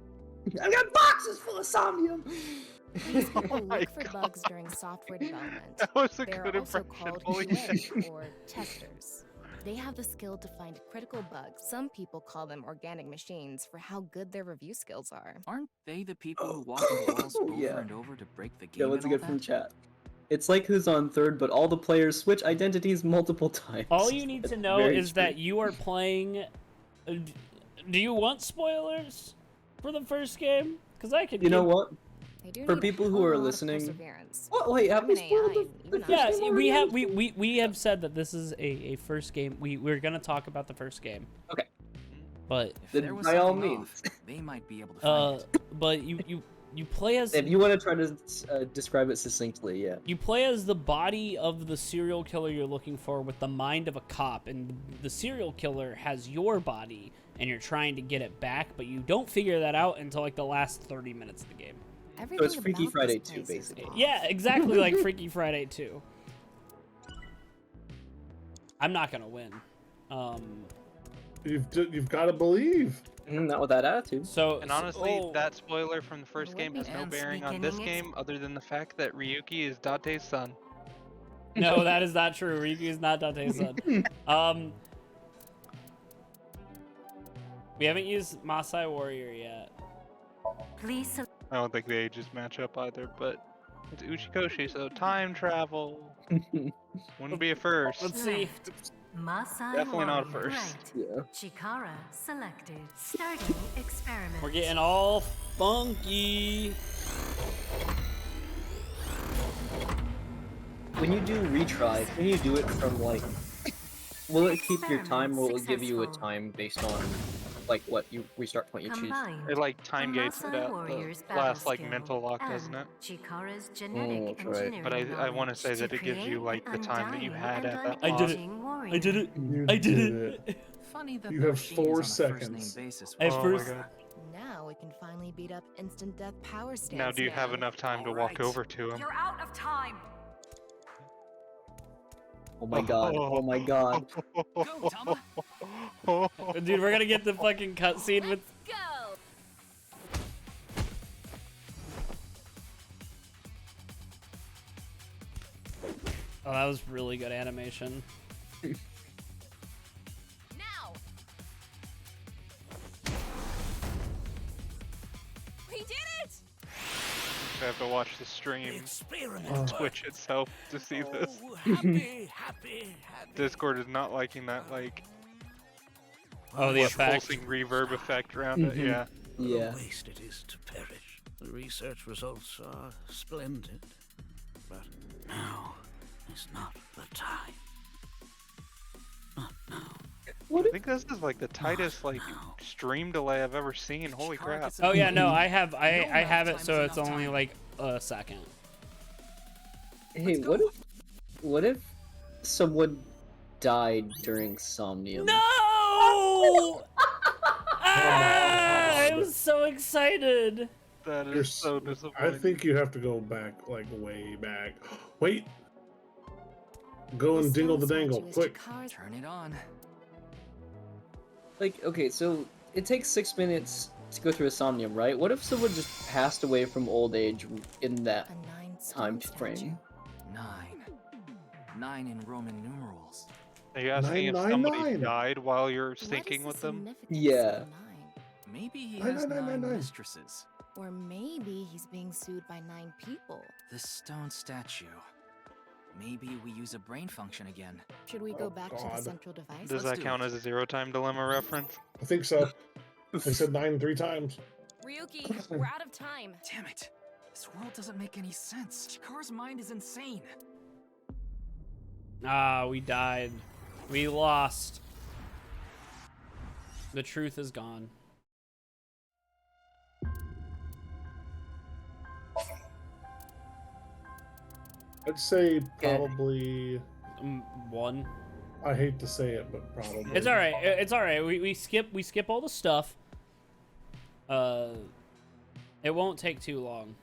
I've got boxes full of Somnium! These people my look for God. bugs during software development. That was a They are good also impression. called Holy QA, shit. or testers. They have the skill to find critical bugs. Some people call them organic machines for how good their review skills are. Aren't they the people who walk into walls over Yeah. and over to break the game Yeah, and what's all good from that? chat? It's like Who's on Third, but all the players switch identities multiple times. All you need to know Very is that true. you are playing... Do you want spoilers for the first game? Because I could You know give- what? They do For need people a who whole are lot of listening- perseverance. What? Wait, have we Even spoiled AI, the even first Yeah, game we already? have we have said that this is a first game. We're gonna talk about the first game. Okay. But If Then there was by all something means. off, they might be able to find it. but you play as If you want to try to describe it succinctly, yeah. you play as the body of the serial killer you're looking for with the mind of a cop, and the serial killer has your body, and you're trying to get it back, but you don't figure that out until like the last 30 minutes of the game. Everything it's Freaky about Friday this 2, place is basically. off. Yeah, exactly like Freaky Friday 2. I'm not gonna win. You've got to believe. Not with that attitude. So And honestly, oh, that spoiler from the first game has no And bearing on this beginning game other than the fact that Ryuki is Date's son. no, that is not true. Ryuki is not Dante's son. We haven't used Maasai Warrior yet. Please select I don't think the ages match up either, but it's Uchikoshi, so time travel wouldn't be a first. Let's see. Maasai Definitely not a Warrior. first. Right. Yeah. Chikara selected. Starting experiment. We're getting all funky. When you do retry, can you do it from like... Will it keep your time, or will it give you a Successful. time based on like what you restart point you choose? Combined. It like time The gates it Maasai at Warrior's the battle last like skill mental lock, doesn't it? and Chikara's genetic that's right. engineering But I want to say knowledge that it gives you create like the time that you undying had at and that I did it. unaging warrior. I did it. You I did it. Funny that You the have machine 4 is on a first-name seconds. basis I have with- Oh my first- god. Now we can finally beat up instant death power stance. Now do you have man. enough time to walk Alright. over to him? You're out of time. Oh my god! Oh my god! Go, Tama. Dude, we're gonna get the fucking cutscene with. Go! Oh, that was really good animation. Now! We did it! I have to watch the stream Experiment. Twitch itself to see this. Oh, happy, happy, happy. Discord is not liking that like Oh, the effect. pulsing reverb effect around it. Mhm. Yeah. What Yeah. a waste it is to perish. The research results are splendid, but now is not the time. Not now. I think this is like the tightest like stream delay I've ever seen. Holy Chikara crap. gets Oh yeah, no, a- I have No I amount have of it time so is it's enough only time. like a second. Hey, what if someone died during Somnium? No! Ah, I was so excited. That You're is so I disappointing. think you have to go back, like way back. Wait. Go and This dingle the stone dangle, statue is quick. Chikara's- Turn it on. Like, okay, so it takes 6 minutes to go through a Somnium, right? What if someone just passed away from old age in that a 9 time stone frame? statue. 9 in Roman numerals. Are you asking if 999. somebody died while you're What is syncing the with them? significance Yeah. of 9? Maybe he Nine, has nine, nine, 9 nine. mistresses. Or maybe he's being sued by 9 people. This stone statue. Maybe we use a brain function again. Should we Oh, go back to the God. central device? Does Let's that do count it. as a zero time dilemma reference? I think so. They said 9 3 times. Ryuki, we're out of time. Damn it! This world doesn't make any sense. Chikara's mind is insane. Ah, we died. We lost. The truth is gone. I'd say probably 1. I hate to say it, but probably. It's all right. It's all right. We skip all the stuff. It won't take too long.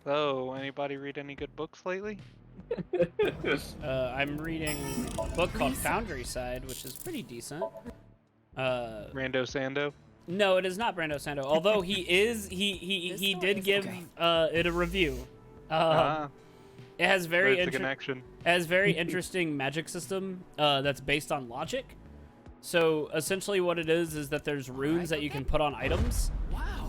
So, anybody read any good books lately? I'm reading a book called Foundry Side, which is pretty decent. Rando Sando? No, it is not Brando Sando. Although he did give it a review. It has very interesting magic system that's based on logic. So essentially, what it is that there's runes that you can put on items.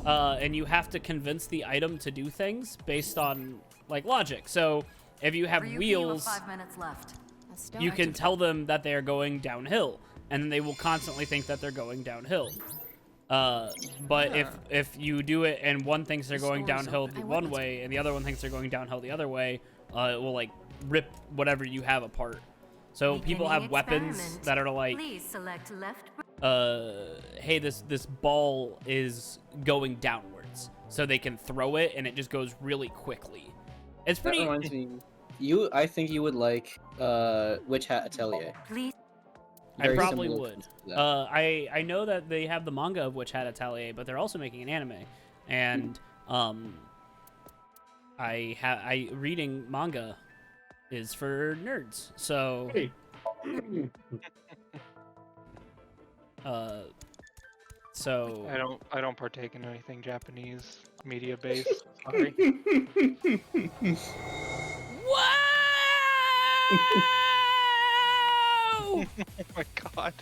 And you have to convince the item to do things based on like logic. So if you have wheels, 5 minutes left. you can tell them that they are going downhill, and then they will constantly think that they're going downhill. But if you do it and one thinks they're going downhill one way and the other one thinks they're going downhill the other way, it will like rip whatever you have apart. So people have weapons that are like, hey, this ball is going downwards, so they can throw it and it just goes really quickly. It's pretty. That reminds me, I think you would like Witch Hat Atelier. I probably would. I know that they have the manga of Witch Hat Atelier, but they're also making an anime, and reading manga is for nerds. So I don't partake in anything Japanese media based. Sorry. Oh my god.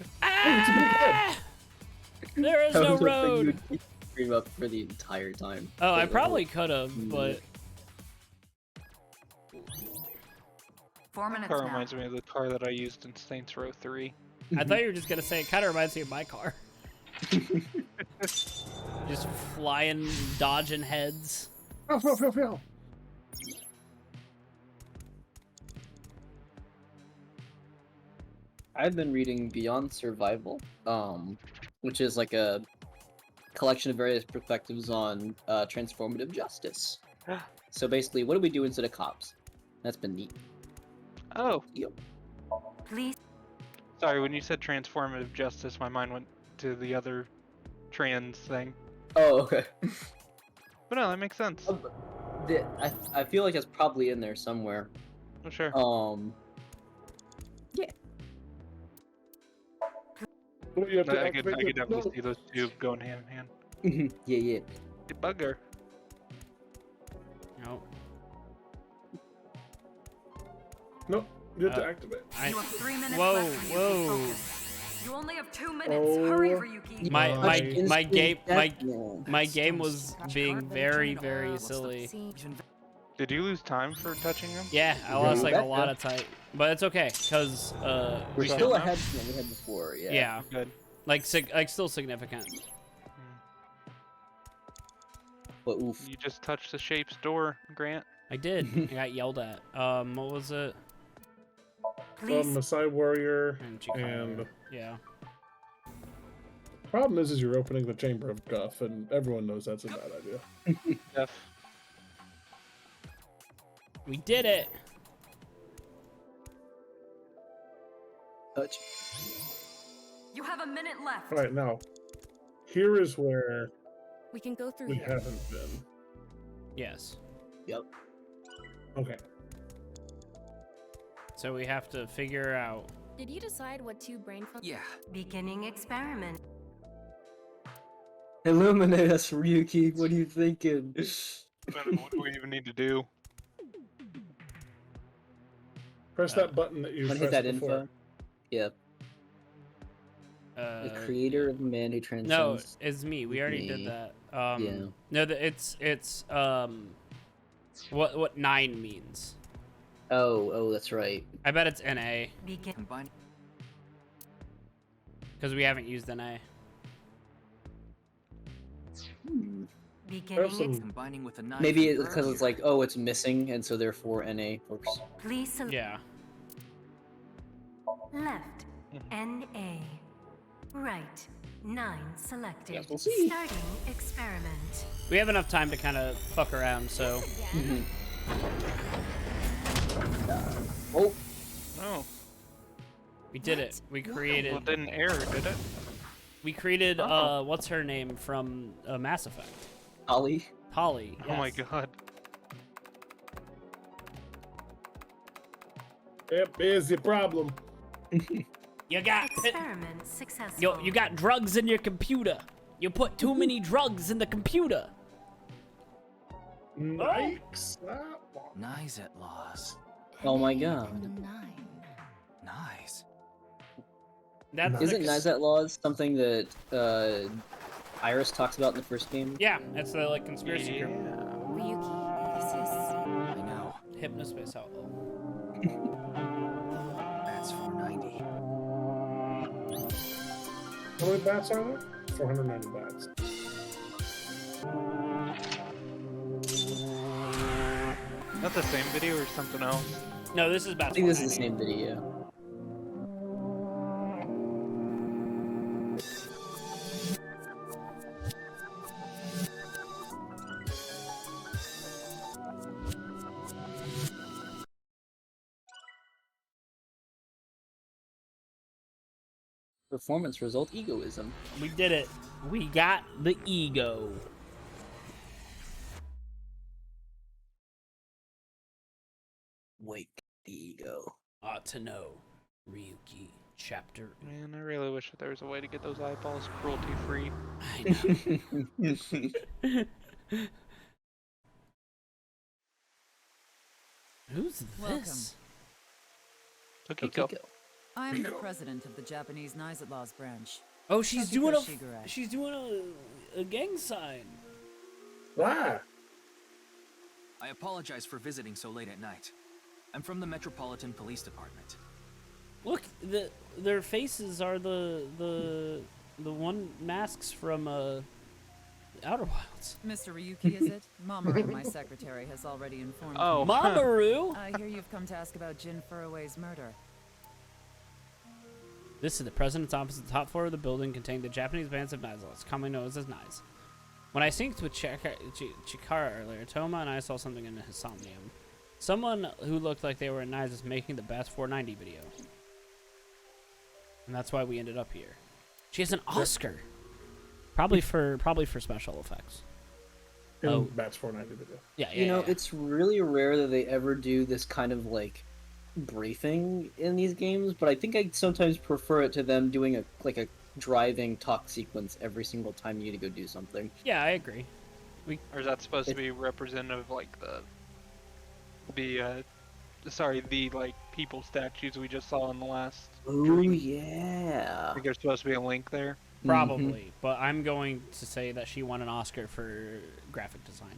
There is no road. You scream up for the entire time. Oh, I probably could have, but 4 minutes Car now. reminds me of the car that I used in Saints Row 3. I thought you were just gonna say it kind of reminds me of my car. Just flying, dodging heads. I've been reading Beyond Survival, which is like a collection of various perspectives on transformative justice. So basically, what do we do instead of cops? That's been neat. Oh. Yep. Please. Sorry, when you said transformative justice, my mind went to the other trans thing. Oh, okay. But no, that makes sense. I feel like it's probably in there somewhere. Oh, sure. Yeah. I could definitely see those two going hand in hand. Yeah. The bugger. No. Nope. You have to activate. You have 3 minutes Whoa, left. whoa. You only have 2 minutes. Hurry, Ryuki. My game was being very, very silly. Did you lose time for touching them? Yeah, I lost like a lot of time, but it's okay because we're still ahead than we had before. Yeah. Yeah. Good. Like still significant. But oof. You just touched the shape's door, Grant. I did. I got yelled at. What was it? Masai Warrior and yeah. Problem is you're opening the Chamber of Guff, and everyone knows that's a bad idea. Guff. We did it. Touch. You have a minute left. All right, now here is where We can go through we here. haven't been. Yes. Yep. Okay. So we have to figure out. Did you decide what 2 brain functions? Yeah. Beginning experiment. Illuminate us, Ryuki. What are you thinking? What do we even need to do? Press that button that you Wanna pressed hit that before. info? Yep. The creator of the man who transcends. No, it's me. We already did that. Yeah. No, it's what 9 means. Oh, that's right. I bet it's NA Combine. because we haven't used NA. Beginning Combining with a knife. Maybe because it's like, oh, it's missing, and so therefore NA works. Please select Yeah. left. NA. Right. 9 selected. Yes, we'll see. Starting experiment. We have enough time to kind of fuck around, so. Oh, Oh, We did it. We created. well, it didn't air, did it? We created. What's her name from Mass Effect? Ollie. Holly. Oh my yes. god. Yep, here's the problem. You got. Experiment successful. You got drugs in your computer. You put too many drugs in the computer. Yikes. Nice at laws. Oh my god. Nice. That's Isn't Nizat Laws something that Iris talks about in the first game? Yeah, that's the like conspiracy group. Ryuki, this is... I know. Hypnospace Outlaw. That's 490. How many bats are there? 490 bats. Is that the same video or something else? No, this is I about. think this is the same video. Performance result egoism. We did it. We got the ego. Wake the ego. Ought to know. Ryuki, chapter. Man, I really wish that there was a way to get those eyeballs cruelty free. I know. Who's this? Tokiko. I am the president of the Japanese Nizat Laws branch. Oh, she's Tokiko doing a. Shigure. She's doing a gang sign. Why? I apologize for visiting so late at night. I'm from the Metropolitan Police Department. Look, their faces are the one masks from Outer Wilds. Mr. Ryuki, is it? Mamoru, my secretary, has already informed Oh. me. Mamoru. I hear you've come to ask about Jin Furue's murder. This is the president's office at the top floor of the building containing the Japanese bands of Nizals, commonly known as Niz. When I synced with Chikara earlier, Toma and I saw something in his Somnium. Someone who looked like they were in Niz is making the best 490 video. And that's why we ended up here. She has an Oscar. Probably for special effects. In Bats 490 video. Yeah, You know, it's really rare that they ever do this kind of like briefing in these games, but I think I sometimes prefer it to them doing a driving talk sequence every single time you need to go do something. Yeah, I agree. Or is that supposed to be representative of like the like people statues we just saw in the last Ooh, yeah. I think there's supposed to be a link there. Probably, but I'm going to say that she won an Oscar for graphic design.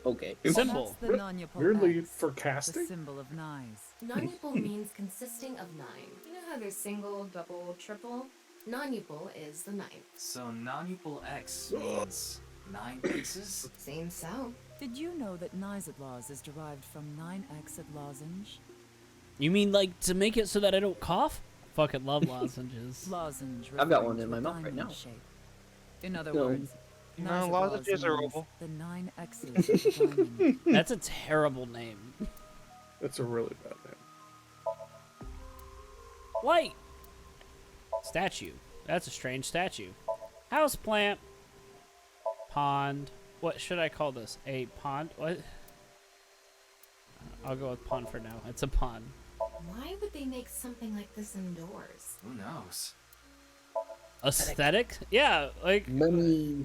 Okay. Symbol. That's the non-Yapol Weirdly, X, for casting? the symbol of Niz. Non-Yapol means consisting of 9. You know how there's single, double, triple? Non-Yapol is the 9th. So non-Upal X means 9 pieces? Seems so. Did you know that Nizat Laws is derived from 9-exit lozenge? You mean like to make it so that I don't cough? Fucking love lozenges. Lozenge. I've got referring one in to my a mouth right diamond now. shape. In other No. words, No, Nizat lozenges Laws are means oval. the 9 X's of the diamond. That's a terrible name. That's a really bad name. Light. Statue. That's a strange statue. House plant. Pond. What should I call this? A pond? What? I'll go with pond for now. It's a pond. Why would they make something like this indoors? Who knows? Aesthetic? Yeah, like Money.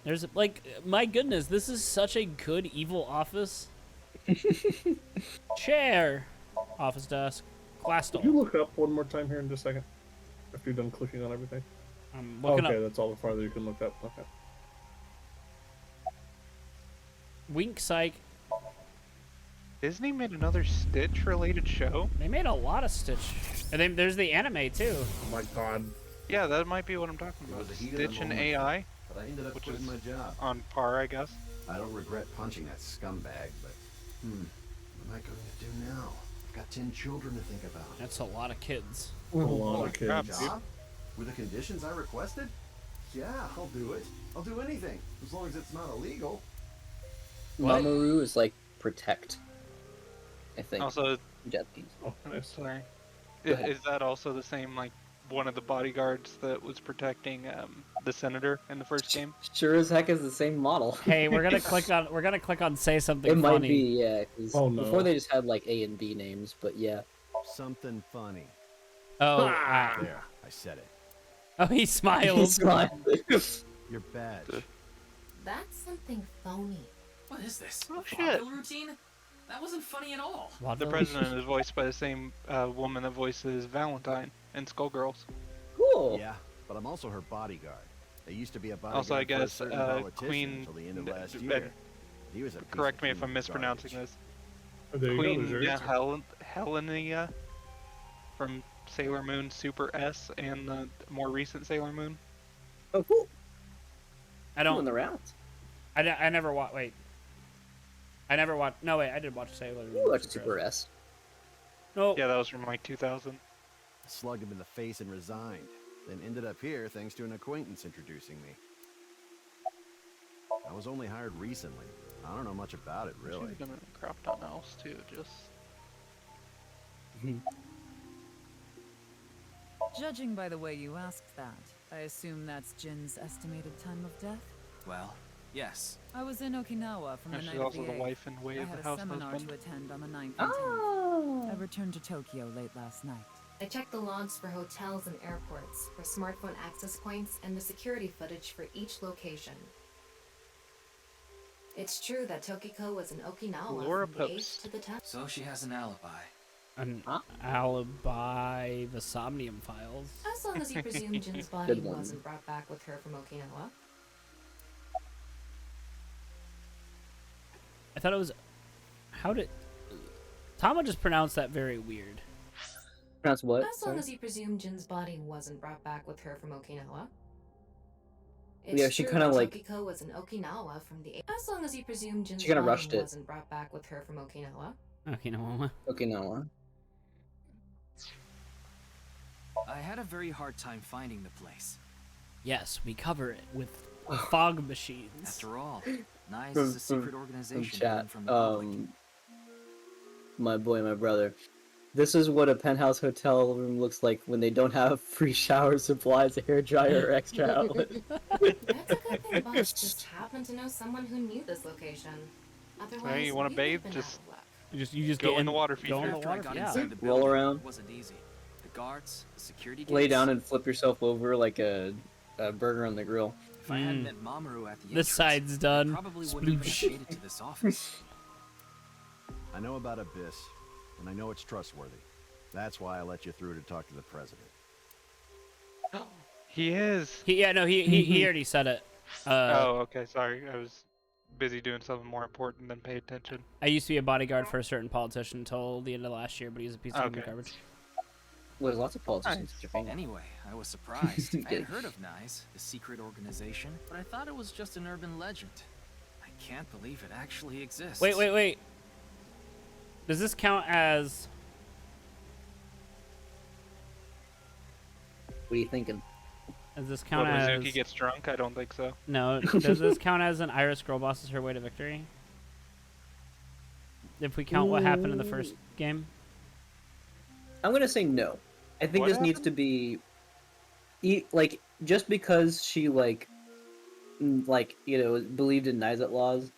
there's like my goodness, this is such a good evil office. Chair. Office desk. Glass Can you door. look up one more time here in just a second? After you're done clicking on everything. I'm looking Okay, up. that's all the farther you can look up. Okay. Wink psych. Disney made another Stitch related show? They made a lot of Stitch. And then there's the anime too. Oh my god. Yeah, that might be what I'm talking about. Stitch and AI, But I ended up which quitting is my job. on par, I guess. I don't regret punching that scumbag, but what am I going to do now? Got 10 children to think about. That's a lot of kids. A lot of crap, kids. dude. Job? With the conditions I requested? Yeah, I'll do it. I'll do anything, as long as it's not illegal. What? Mamoru is like protect. I think. Also, Japanese. Oh, nice. sorry. Go ahead. Is that also the same, like, one of the bodyguards that was protecting the senator in the first game? Sure as heck is the same model. Hey, we're gonna click on say something It might funny. be, yeah. 'Cause Oh, no. before they just had like A and B names, but yeah. Something funny. Oh, There, I said it. oh, he smiled. Your badge. That's something phony. What is this? Oh, A shit. vaudeville routine? That wasn't funny at all. The president is voiced by the same woman that voices Valentine in Skullgirls. Cool. Yeah, but I'm also her bodyguard. I used to be a bodyguard Also, I for a guess certain politician Queen. until the end of last and year. He was a piece correct of me if I'm human mispronouncing garbage. this. Oh, there you go, Queen there's your answer. Helenia from Sailor Moon Super S and the more recent Sailor Moon. Oh, cool. I Doing don't. the rounds. I never watched. Wait. I never watched. No, wait. I did watch Sailor Moon. You watched Super S. No. Yeah, that was from like 2000. I slugged him in the face and resigned. Then ended up here thanks to an acquaintance introducing me. I was only hired recently. I don't know much about it, really. She's gonna cropped on else too, just. Judging by the way you asked that, I assume that's Jin's estimated time of death? Well, yes. I was in Okinawa from the And night she's of also the the 8th. wife and way I of had the a house seminar husband. to attend on the 9th and 10th. Oh. I returned to Tokyo late last night. I checked the logs for hotels and airports, for smartphone access points, and the security footage for each location. It's true that Tokiko was in Okinawa Laura from the 8th Post. to the 10th. So she has an alibi. An alibi. The Somnium Files. As long as you presume Jin's body Good one. wasn't brought back with her from Okinawa. I thought it was. How did? Tama just pronounced that very weird. Pronounce what? As long Sorry? as you presume Jin's body wasn't brought back with her from Okinawa. Yeah, she true kinda, that like- Tokiko was in Okinawa from the. As long as you presume Jin's kinda body rushed it. wasn't brought back with her from Okinawa. Okay, no. Okinawa. I had a very hard time finding the place. Yes, we cover it with fog machines. After all, NICE From- is a secret From organization hidden chat. from the public. My boy, my brother. This is what a penthouse hotel room looks like when they don't have free shower supplies, a hairdryer, or extra outlet. That's a good thing Boss just happened to know someone who knew this location. Otherwise, Hey, you want to we'd bathe? have been Just out of luck. You just go get in the water Go in feature. the After I water. got Yeah. inside the Roll building, around. it wasn't easy. The guards, the security Lay gates. down and flip yourself over like a burger on the grill. If I hadn't met Mamoru at the This entrance, side's I done. probably wouldn't even Sploosh. have made it to this office. I know about Abyss, and I know it's trustworthy. That's why I let you through to talk to the president. He is. He already said it. Oh, okay. Sorry, I was busy doing something more important than pay attention. I used to be a bodyguard for a certain politician until the end of last year, but he's a piece of Okay. garbage. Well, there's lots of politicians in Japan. Anyway, I was surprised. I had Kidding. heard of NICE, the secret organization, but I thought it was just an urban legend. I can't believe it actually exists. Wait. Does this count as? What are you thinking? Does this count When as? Mizuki gets drunk, I don't think so. No. Does this count as an Iris girl bosses her way to victory? If we count what happened in the first game. I'm gonna say no. I think What this needs happened? to be, like, just because she believed in Nizet laws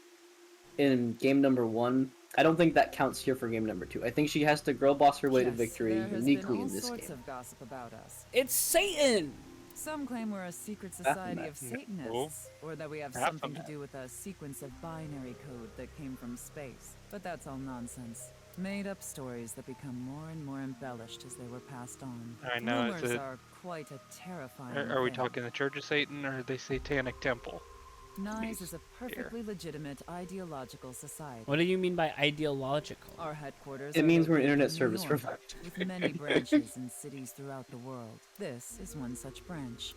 in game number 1. I don't think that counts here for game number 2. I think she has to girl boss her way to Yes, victory there has uniquely been in all this sorts game. of gossip about us. It's Satan. Some claim we're a secret society of No. Satanists, or that we have Half of something to that. do with a sequence of binary code that came from space. But that's all nonsense. Made-up stories that become more and more embellished as they were passed on. I know, Rumors is it- are quite a terrifying Are we thing. talking the Church of Satan or the Satanic Temple? NICE is a perfectly legitimate ideological society. What do you mean by ideological? Our headquarters It are means we're an located internet in New service York, provider. with many branches in cities throughout the world. This is one such branch.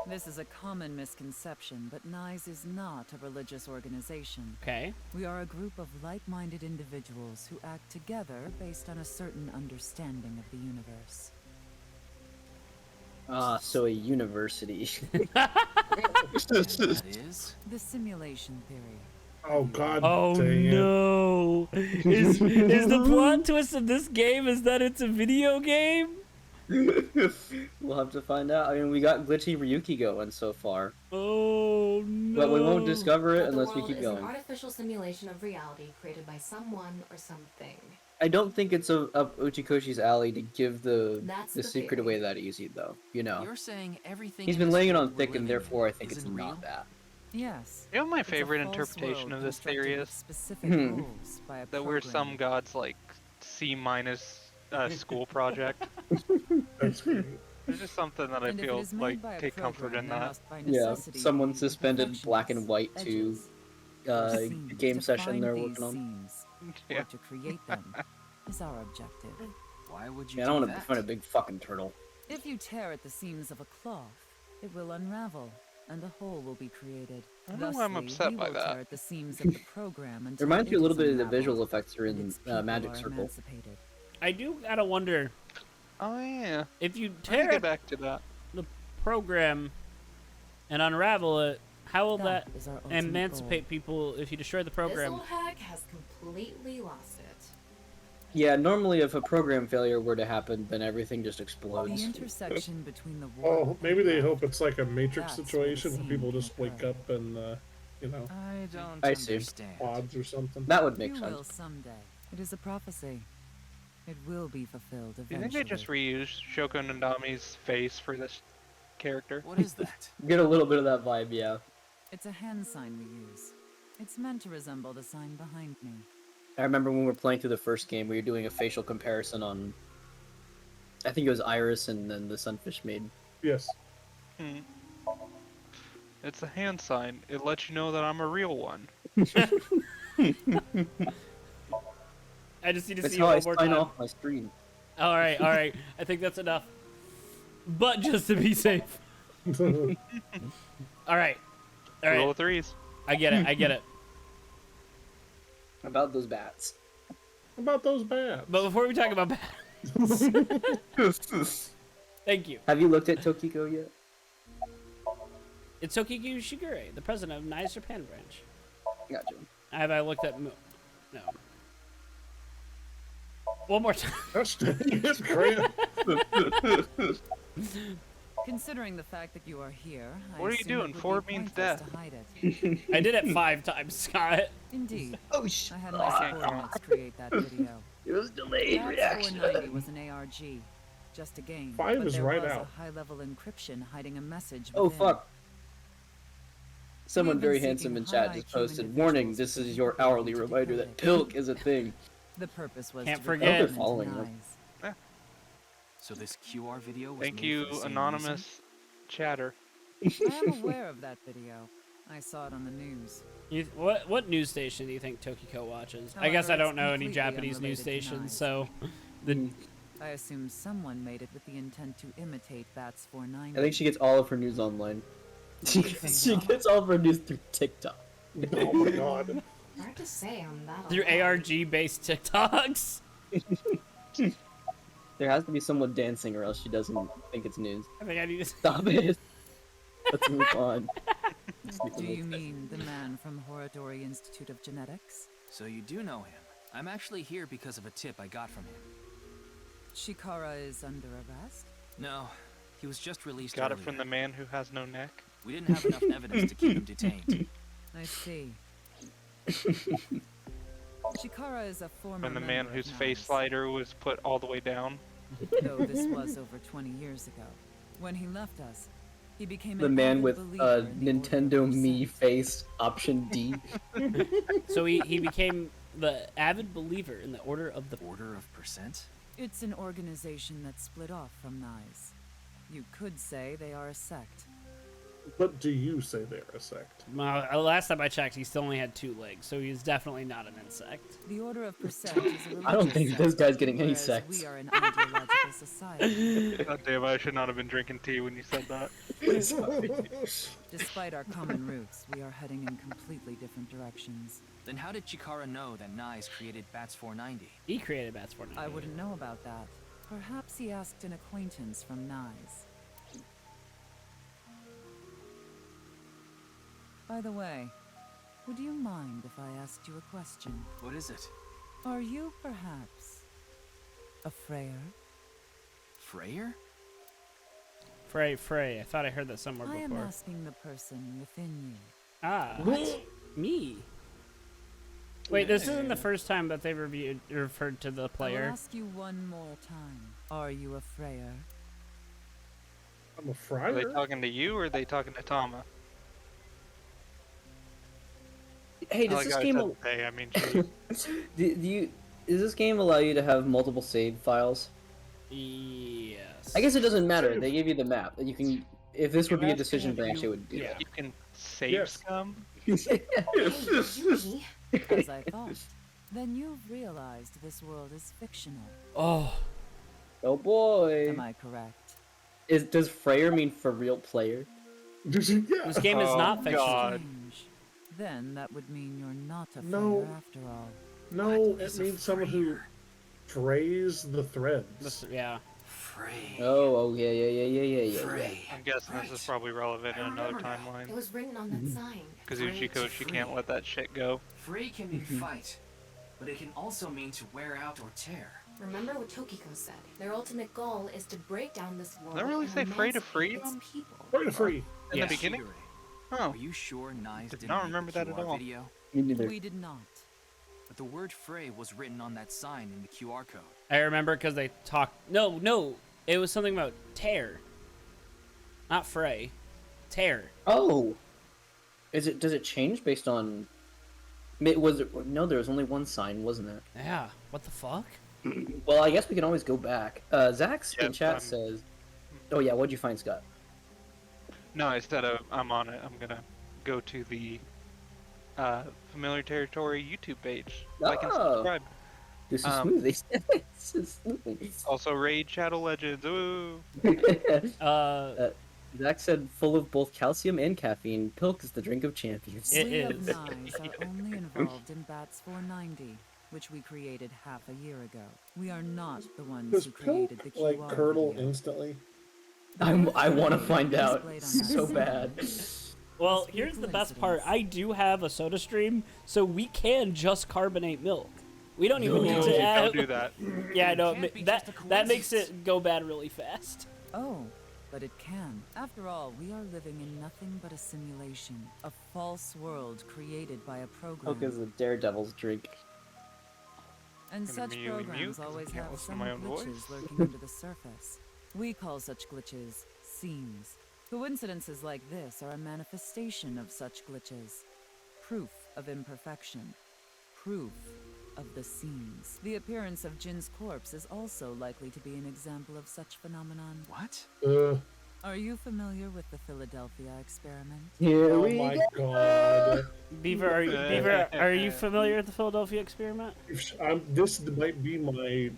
This is a common misconception, but NICE is not a religious organization. Okay. We are a group of like-minded individuals who act together based on a certain understanding of the universe. Ah, so a university. That is? The simulation theory. Oh god Oh dang it. no! Is the plot twist of this game is that it's a video game? We'll have to find out. I mean, we got glitchy Ryuki going so far. Oh no! But we won't discover it But the unless we world keep is going. an artificial simulation of reality created by someone or something. I don't think it's up Uchikoshi's alley to give the That's the the secret theory. away that easy, though. You know, You're saying everything he's in been this laying it world on we're thick, and living therefore I in think it's isn't not real? that. Yes. You know what my It's a favorite false interpretation world of this theory constructed with is? specific rules by a That we're program. some god's like C- school project. That's great. There's just something that I And if it feel is made like by a take comfort program, in there that. must by Yeah, necessity someone be suspended black and white to imperfections, edges. the game To session find they're these working on. seams, Yeah. or to create them, is our objective. Why would you Yeah, I do don't want to that? find a big fucking turtle. If you tear at the seams of a cloth, it will unravel, and a hole will be created. I don't know why I'm Thusly, upset we by will that. tear at the seams of the program It until reminds me a it little is bit of the unraveled, visual effects are and in its people Magic are Circle. emancipated. I do gotta wonder Oh yeah. if you I'm gonna tear get back to that. the program and unravel it. How will that is our ultimate emancipate people if you destroy the This program? old hack has completely lost it. Yeah, normally if a program failure were to happen, then everything just The explodes. intersection between the warp Oh, maybe and they left. hope it's like a Matrix That's situation where where the people scene just can wake occur. up and, you know, I don't I see. understand. pods or something. That would make You will sense. someday. It is a prophecy. It will be fulfilled Do eventually. you think they just reused Shoko Nandami's face for this character? What is that? Get a little bit of that vibe, yeah. It's a hand sign we use. It's meant to resemble the sign behind me. I remember when we were playing through the first game, we were doing a facial comparison on, I think it was Iris and then the Sunfish Maid. Yes. Hmm. It's a hand sign. It lets you know that I'm a real one. I just need to That's see you how I one more sign time. off my stream. All right. I think that's enough. But just to be safe. All right. Roll of threes. I get it. About those bats. About those bats. But before we talk about bats, thank you. Have you looked at Tokiko yet? It's Tokiku Shigure, the president of NICE Japan branch. Gotcha. Have I looked at? No. One more time. It's great. Considering the fact that you are here, I What are you assume doing? it would 4 be means pointless death. to hide it. I did it 5 times, Scott. Indeed. Oh shit. I had my subordinates create that video. It was delayed That reaction. 490 was an ARG, just a game. 5 but is there right was out. a high-level encryption hiding a message. Oh within. fuck. Someone We've been very seeking handsome in chat high just IQ posted, "Warning, individuals this who is your can hourly decode reminder it. that pilk is a thing." The purpose was Can't to forget. reveal They're following into them. NICE. So this QR video was Thank made you, for the same anonymous chatter. I am aware of that video. I saw it on the news. What news station do you think Tokiko watches? I guess I However, don't know it's any completely Japanese news unrelated to stations, NICE. so the I assume someone made it with the intent to imitate Bats 490. I think she gets all of her news online. She gets all of her news through TikTok. Oh my god. Hard to say on that. through alone. ARG-based TikToks. There has to be someone dancing or else she doesn't think it's news. I think I need to Stop it. Let's move on. Do you mean the man from Horodori Institute of Genetics? So you do know him. I'm actually here because of a tip I got from him. Shikara is under arrest? No, he was just released Got it earlier. from the man who has no neck. We didn't have enough evidence to keep him detained. I see. Shikara is a former And the man member whose of face NICE, slider was put all the way down. though this was over 20 years ago. When he left us, he became The an man avid with believer in the Nintendo Order of Me Percent. face, option D. So he became the avid believer in the Order of the Order of Percent? It's an organization that split off from NICE. You could say they are a sect. But do you say they're a sect? Well, last time I checked, he still only had 2 legs, so he's definitely not an insect. The Order of Percent is a religious I don't think this sect, guy's getting any whereas sects. we are an ideological society. God damn, I should not have been drinking tea when you said that. Despite our common roots, we are heading in completely different directions. Then how did Chikara know that Nyes created Bats 490? He created Bats 490. I wouldn't know about that. Perhaps he asked an acquaintance from Nyes. By the way, would you mind if I asked you a question? What is it? Are you perhaps a Freyer? Freyer? Frey. I thought I heard that somewhere I am before. asking the person within you. Ah. What? Me? Wait, this isn't the first time that they referred to the player. I'll ask you one more time. Are you a Freyer? I'm a Are friar. they talking to you or are they talking to Tama? Hey, does this game? Hey, I mean, Does this game allow you to have multiple save files? Yes. I guess it doesn't matter. They give you the map. You can. If this would be a decision branch, it would do You can save Yes. scum. As I thought. Then you've realized this world is fictional. Oh. Oh boy. Am I correct? Does Freyer mean for real player? This game is not fictional. Strange. Then that would mean you're not a No. Freyer after all. No, it means someone who frays the threads. Yeah. Oh, yeah. I'm guessing this is probably relevant in another It timeline. was written on that sign. Because Uchiko, she can't let that shit go. Fray can mean fight, but it can also mean to wear out or tear. Remember what Tokiko said. Their ultimate goal is to break down this world. Did I really and say fray to emancipate free its them? people. Free to free. In Yes. the beginning? Shigure, Oh. Are you sure Nyes Did didn't not make remember the that at QR all. video? Me neither. We did not. But the word Fray was written on that sign in the QR code. I remember because they talked. No. It was something about tear. Not Frey. Tear. Oh. Does it change based on? Was it? No, there was only one sign, wasn't it? Yeah. What the fuck? Well, I guess we can always go back. Zach's in Yes, chat says, "Oh yeah, what'd you find, Scott?" No, instead of I'm on it, I'm gonna go to the Familiar Territory YouTube page. Like and Oh. subscribe. This is smooth. This is smooth. Also, Raid Shadow Legends. Ooh. Zach said, "Full of both calcium and caffeine. Pilk is the drink of champions." We of Nyes are only involved in Bats 490, which we created half a year ago. We are not the ones Does who created Pilk the like QR curdle video. instantly? I want to find out Displayed on so that bad. Well, here's the best part. I do have a soda stream, so we can just carbonate milk. We don't even need to add. Don't do that. Yeah, no, that makes it go bad really fast. Oh, but it can. After all, we are living in nothing but a simulation, a false world created by a program. Pilk is a daredevil's drink. And Gonna such be mute, programs 'cause I always can't have listen to some my own glitches voice. lurking under the surface. We call such glitches seams. Coincidences like this are a manifestation of such glitches. Proof of imperfection. Proof of the seams. The appearance of Jin's corpse is also likely to be an example of such phenomenon. What? Are you familiar with the Philadelphia experiment? Here Oh we my go. god. Beaver, are you familiar with the Philadelphia experiment? This might be my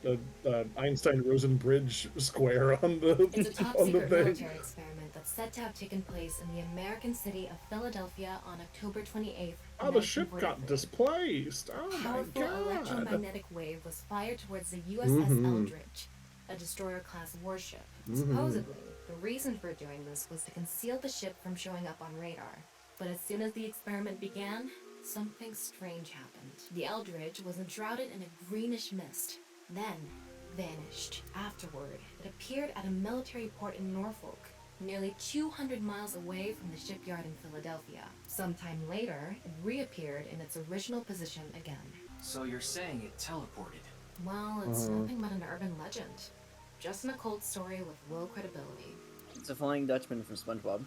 Einstein-Rosen bridge square on the It's a top on the secret thing. military experiment that's said to have taken place in the American city of Philadelphia on October 28th. Oh, the ship got displaced. Oh my Powerful god. electromagnetic wave was fired towards the USS Eldridge, a destroyer-class warship. Supposedly, the reason for doing this was to conceal the ship from showing up on radar. But as soon as the experiment began, something strange happened. The Eldridge was enshrouded in a greenish mist, then vanished. Afterward, it appeared at a military port in Norfolk, nearly 200 miles away from the shipyard in Philadelphia. Sometime later, it reappeared in its original position again. So you're saying it teleported? Well, it's nothing but an urban legend. Just an occult story with low credibility. It's a Flying Dutchman from SpongeBob.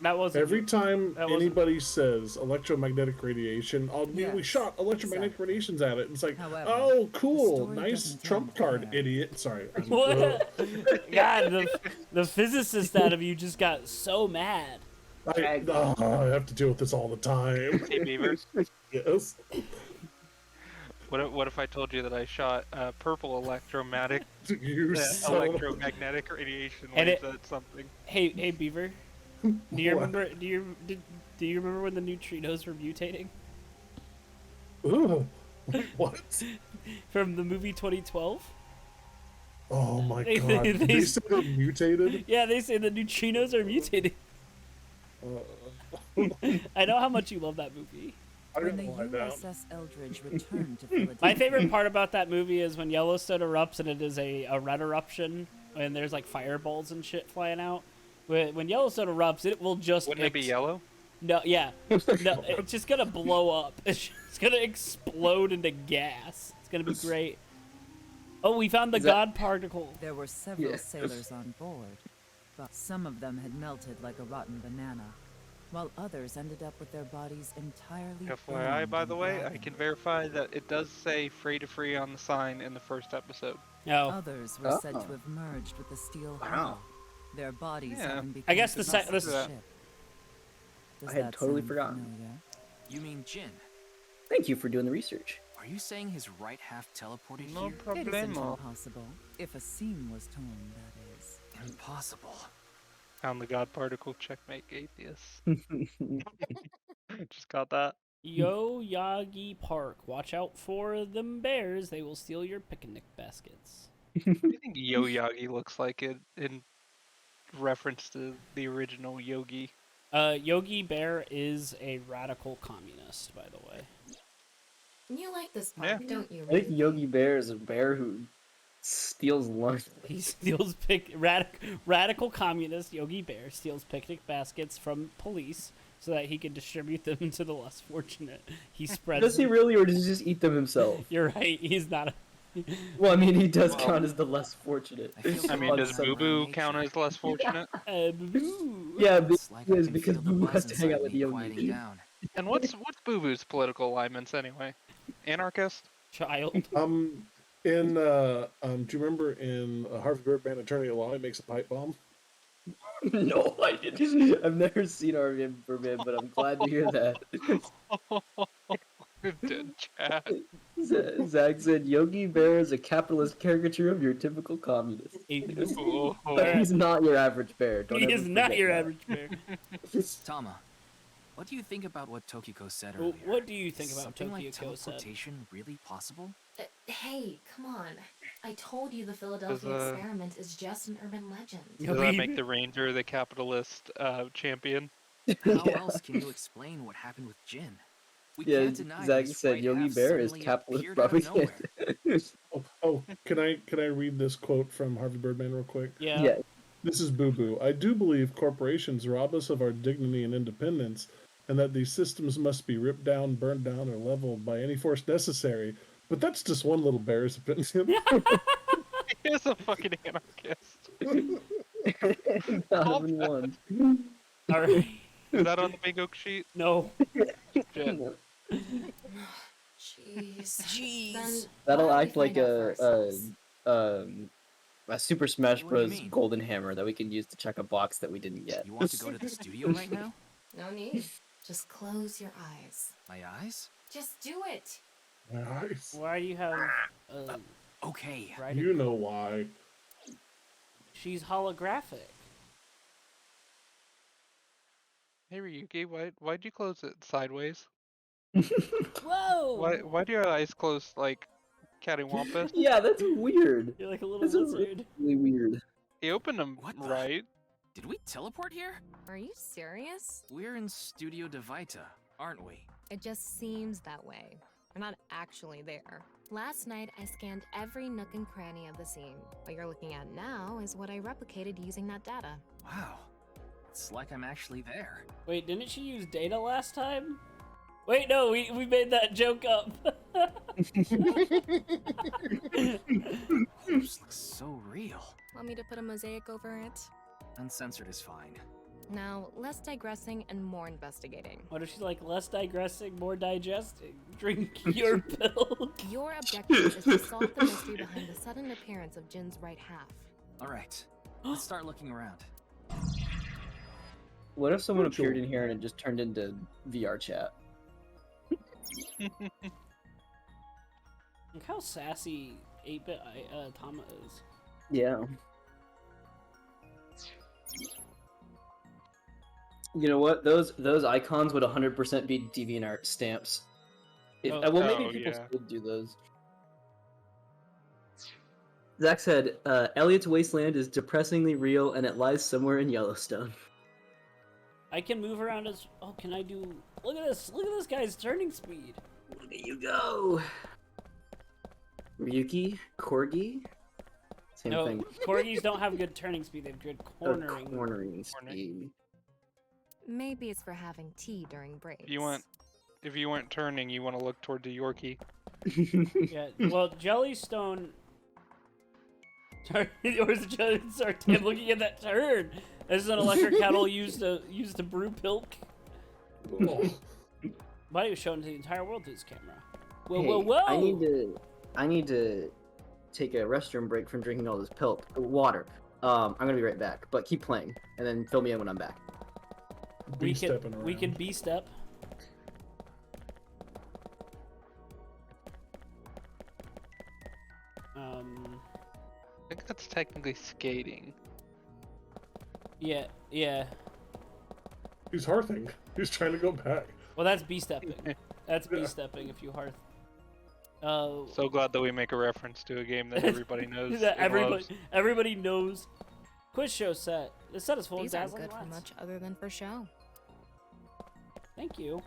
That wasn't Every you. time That wasn't- anybody says electromagnetic radiation, we Yes, shot electromagnetic exactly. radiations at it. It's like, However, oh, the cool, story nice doesn't trump end card, there. idiot. Sorry. What? God, the physicist out of you just got so mad. I have to deal with this all the time. Hey, Beaver. Yes. What if I told you that I shot purple electromagnetic You son of a- electromagnetic radiation And waves it- at something? Hey, Beaver. Do you What? remember? Do you remember when the neutrinos were mutating Ooh. What? from the movie 2012? Oh my They- god. they- They said they're mutated? Yeah, they say the neutrinos are mutating. I know how much you love that movie. When the USS Eldridge returned to Philadelphia. My favorite part about that movie is when Yellowstone erupts and it is a red eruption and there's like fireballs and shit flying out. When Yellowstone erupts, it will just Wouldn't it be yellow? No, yeah. No, it's just gonna blow up. It's just gonna explode into gas. It's gonna be great. Oh, we found the God particle. There were several Yeah. sailors on board, but some of them had melted like a rotten banana, while others ended up with their bodies entirely FYI, burned by and the way, I blackened. can verify that it does say free to free on the sign in the first episode. No. Others were said to have merged with the steel hull, their bodies Yeah. having become I guess the parts of ship. Does I had that totally sound forgotten. familiar? You mean Jin? Thank you for doing the research. Are you saying his right half teleported No here? It isn't problemo. impossible. If a seam was torn, that is. Impossible. Found the God particle. Checkmate, atheists. Just got that. Yo Yagi Park. Watch out for them bears. They will steal your picnic baskets. What do you think Yo Yagi looks like in reference to the original Yogi? Yogi Bear is a radical communist, by the way. You like this part, Yeah. don't you? I think Yogi Bear is a bear who steals lunch. He steals radical communist Yogi Bear steals picnic baskets from police so that he can distribute them to the less fortunate. He spreads. Does he really, or does he just eat them himself? You're right. He's not a. Well, I mean, he does count as the less fortunate. I mean, does Boo Boo count as less fortunate? Boo. Yeah, It's like I because can because feel the Boo has buzz to hang out inside with me Yogi. quieting down. And what's Boo Boo's political alignments anyway? Anarchist? Child. Do you remember in Harvey Birdman Attorney at Law, he makes a pipe bomb? No, I didn't. I've never seen Harvey Birdman, but I'm glad to hear that. Dead chat. Zach said Yogi Bear is a capitalist caricature of your typical communist. Oh. He's not your average bear. Don't He ever is not forget your that. average bear. Tama, what do you think about what Tokiko said Well, earlier? what do you think Is about something like Tokiko said? teleportation really possible? Hey, come on. I told you the Philadelphia Does, experiment is just an urban legend. Does that make the Ranger the capitalist champion? How else can you explain what happened with Jin? We Yeah, can't deny Zach his said right Yogi half Bear is suddenly capitalist appeared out of propaganda. Oh, can I read this quote from Harvey Birdman real quick? Yeah. Yeah. This is Boo Boo. I do believe corporations rob us of our dignity and independence, and that these systems must be ripped down, burned down, or leveled by any force necessary. But that's just one little bear's opinion. He is a fucking anarchist. Not even one. All right. Is that on the bingo sheet? No. Shit. Jeez. Then That'll why don't act we like find out first? a Super Smash What do you Bros. mean? Golden Hammer that we can use to check a box that we didn't get. You want to go to the studio right now? No need. Just close your eyes. My eyes? Just do it. Nice. Why do you have? Okay. Right. You know why. She's holographic. Hey Ryuki, why'd you close it sideways? Whoa. Why do your eyes close like cattywampus? Yeah, that's weird. You're like a little That's lizard. really weird. He opened them What the- right. Did we teleport here? Are you serious? We're in Studio Devita, aren't we? It just seems that way. We're not actually there. Last night, I scanned every nook and cranny of the scene. What you're looking at now is what I replicated using that data. Wow. It's like I'm actually there. Wait, didn't she use data last time? Wait, no, we made that joke up. This looks so real. Want me to put a mosaic over it? Uncensored is fine. Now, less digressing and more investigating. What if she's like, less digressing, more digesting? Drink your milk. Your objective is to solve the mystery behind the sudden appearance of Jin's right half. All right, let's start looking around. What if someone appeared in here and it just turned into VR chat? Look how sassy 8-bit Tama is. Yeah. You know what? Those icons would 100% be DeviantArt stamps. Well, maybe people still do those. Zach said, Elliot's Wasteland is depressingly real and it lies somewhere in Yellowstone. I can move around as... Oh, can I do... Look at this! Look at this guy's turning speed! Look at you go! Ryuki? Corgi? Same thing. Corgis don't have good turning speed, they have good cornering. Cornering speed. Maybe it's for having tea during breaks. If you weren't turning, you want to look toward the Yorkie. Yeah, well, Jellystone... Or is it Jellystone? Sorry, I'm looking at that turn! This is an electric kettle used to brew pilk. But he was shown to the entire world through his camera. Whoa, hey, whoa, whoa! I need to take a restroom break from drinking all this water. I'm gonna be right back, but keep playing, and then fill me in when I'm back. We can B-step. I think that's technically skating. Yeah. He's hearthing. He's trying to go back. Well, that's B-stepping. That's B-stepping if you hearth. So glad that we make a reference to a game that everybody knows. That everybody knows. Quiz show set. This set is full of dazzling lights. These aren't good for much other than for show. Thank you.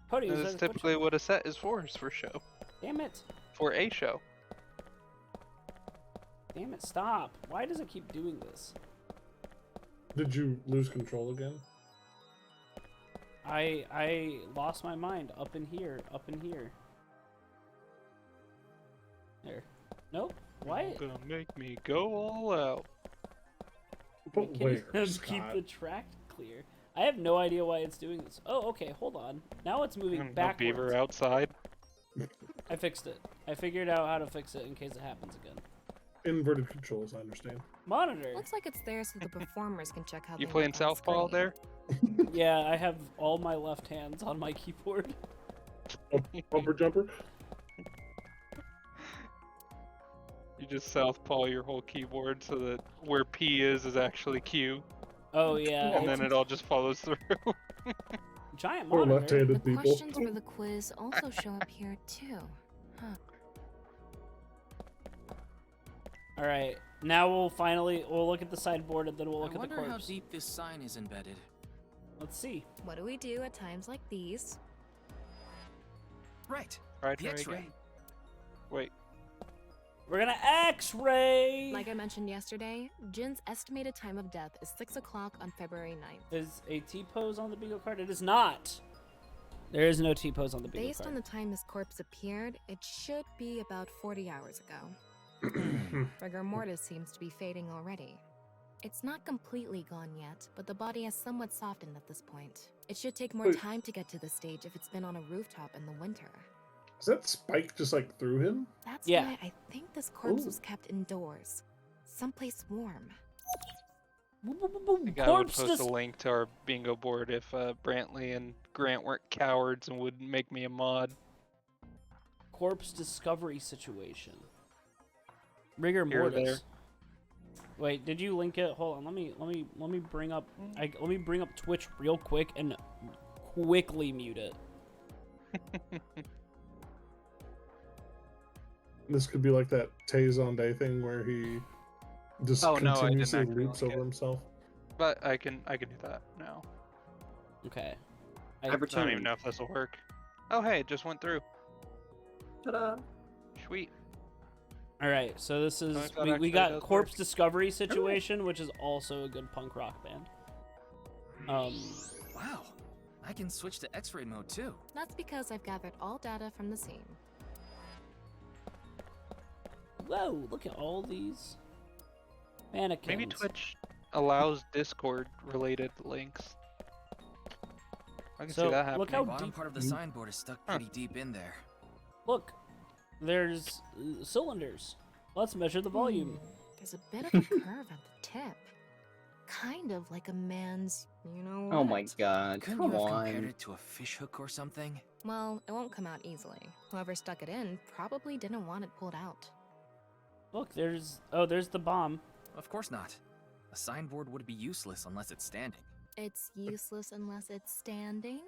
Cody, that's typically what a set is for show. Damn it. For a show. Damn it, stop. Why does it keep doing this? Did you lose control again? I lost my mind up in here. There. Nope. Why? You're gonna make me go all out. But where, keep the track clear. I have no idea why it's doing this. Oh, okay, hold on. Now it's moving backwards. No beaver outside. I fixed it. I figured out how to fix it in case it happens again. Inverted controls, I understand. Monitor. Looks like it's there so the performers can check how you playing Southpaw there? Yeah, I have all my left hands on my keyboard. Bumper jumper? You just Southpaw your whole keyboard so that where P is actually Q. Oh yeah. And then it all just follows through. Giant monitor. Or left-handed the people. questions for the quiz also show up here too. Huh. Alright, now we'll look at the sideboard and then we'll look at the corpse. I wonder how deep this sign is embedded. Let's see. What do we do at times like these? Right. The X-ray. Wait. We're gonna X-ray! Like I mentioned yesterday, Jin's estimated time of death is 6 o'clock on February 9th. Is a T-pose on the bingo card? It is not! There is no T-pose on the bingo Based card. on the time his corpse appeared, it should be about 40 hours ago. Rigor mortis seems to be fading already. It's not completely gone yet, but the body has somewhat softened at this point. It should take more time to get to this stage if it's been on a rooftop in the winter. Is that spike just like through him? That's why I think this corpse was kept indoors. Someplace warm. The guy would post a link to our bingo board if Brantley and Grant weren't cowards and would make me a mod. Corpse discovery situation. Rigor mortis. Wait, did you link it? Hold on, let me bring up Twitch real quick and quickly mute it. This could be like that Tazon Day thing where he just continuously loops over himself. But I can do that now. Okay. I don't even know if this will work. Oh hey, it just went through. Ta-da! Sweet. All right, so this is we got corpse discovery situation, which is also a good punk rock band. Wow, I can switch to X-ray mode too. That's because I've gathered all data from the scene. Whoa, look at all these mannequins. Maybe Twitch allows Discord-related links. I can So, see that happening. look how The bottom deep- part of the signboard is stuck pretty deep in there. Look, there's cylinders. Let's measure the volume. There's a bit of a curve at the tip. Kind of like a man's, you know what? Oh my god, Couldn't come you have compared on. it to a fish hook or something? Well, it won't come out easily. Whoever stuck it in probably didn't want it pulled out. Look, there's the bomb. Of course not. A signboard would be useless unless it's standing. It's useless unless it's standing?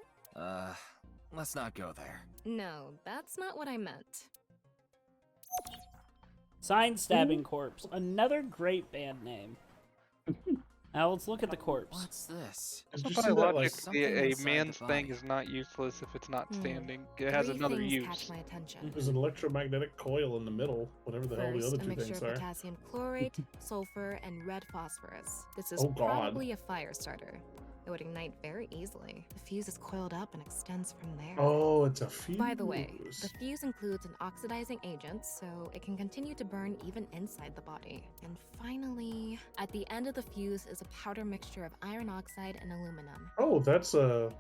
Let's not go there. No, that's not what I meant. Sign Stabbing Corpse. Another great band name. Now let's look at the corpse. What's this? Did So you see that, like, biologically, something a inside the man's thing body? is not useless if it's not Hmm. standing. It has Three another things use. catch my attention. there's an electromagnetic coil in the middle, whatever the hell the First, other a two mixture things of are. potassium chlorate, sulfur, and red phosphorus. This is Oh, God. probably a fire starter. It would ignite very easily. The fuse is coiled up and extends from there. Oh, it's a fuse. By the way, the fuse includes an oxidizing agent, so it can continue to burn even inside the body. And finally, at the end of the fuse is a powder mixture of iron oxide and aluminum. Oh, that's Oh,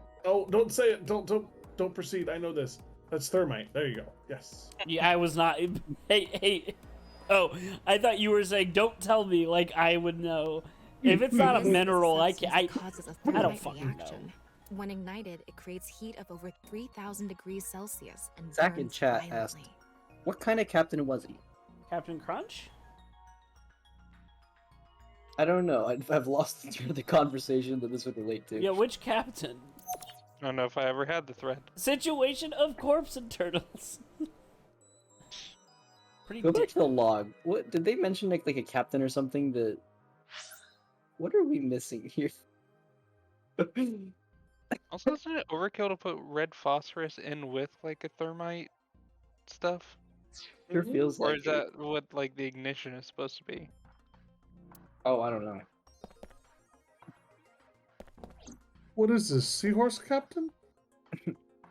don't say it. Don't proceed. I know this. That's thermite. There you go. Yes. Yeah, I was not. Hey. Oh, I thought you were saying, don't tell me, like I would know. If it's not a This mineral, I substance can't. causes a I don't thermite fucking reaction. know. When ignited, it creates heat of over 3,000 degrees Celsius and Zach in burns chat violently. asked, what kind of captain was he? Captain Crunch? I don't know. I've lost the thread of the conversation that this would relate to. Yeah, which captain? I don't know if I ever had the thread. Situation of corpse and turtles. Pretty Go back to the log. What did they mention? Like a captain or something? That. What are we missing here? Also, isn't it overkill to put red phosphorus in with like a thermite stuff? Sure feels Or like is that what like the ignition is supposed to be? Oh, I don't know. What is this? Seahorse captain?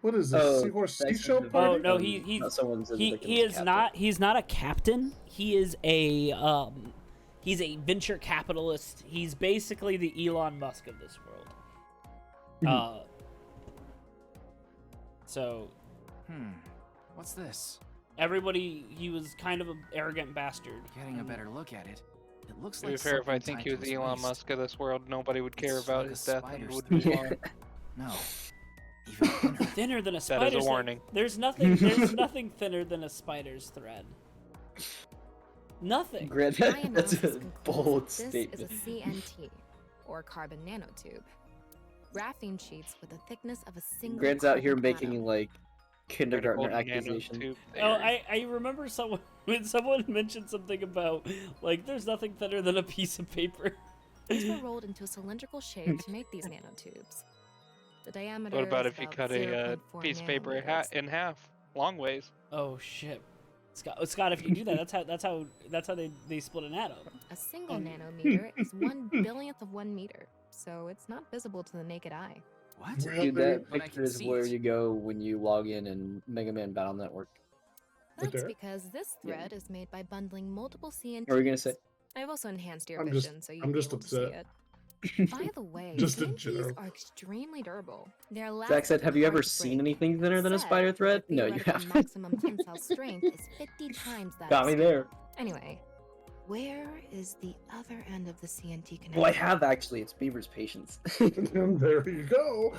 What is this? Oh, Seahorse that's seashell the- party? Oh no, someone says he like it he was is captain. not. He's not a captain. He is a He's a venture capitalist. He's basically the Elon Musk of this world. So. What's this? Everybody, he was kind of an arrogant bastard. Getting a better look at it. It looks To be like fair, if I something think tied he to was his Elon waist. Musk of this world, nobody would care It's about like a his death and spider's would thing. move on. No. Even thinner. Thinner than a That spider's is a thread. warning. There's nothing thinner than a spider's thread. Nothing. Grant, My that's a analysis concludes bold that this statement. is a CNT, or carbon nanotube. Graphene sheets with a thickness of a single Grant's out here carbon making atom. like kindergartner Critical accusation. nanotube Oh, theory. I remember when someone mentioned something about, like, there's nothing thinner than a piece of paper. These were rolled into a cylindrical shape to make these nanotubes. The diameter What about is if you about cut a 0.4 piece of paper nanometers. in half, long ways? Oh shit, Scott, if you do that, that's how they split an atom. A single nanometer is 1/1000th of 1 meter, so it's not visible to the naked eye. What? Dude, that But I picture can is see where it. you go when you log in Mega Man Battle Network. That's there? because this thread is made by bundling multiple CNTs. What were you gonna say? I've also enhanced your I'm just- vision so you I'm can just able to see upset. it. By the way, Just in CNTs general. are extremely durable. They're Zach said, elastic "Have and you hard ever to seen break. anything thinner than a Said spider that thread?" the No, you theoretical haven't. maximum tensile strength is 50 times that. Got of me steel. there. Anyway, where is the other end of the CNT connection? Well, I have actually. It's Beaver's patience. And there you go.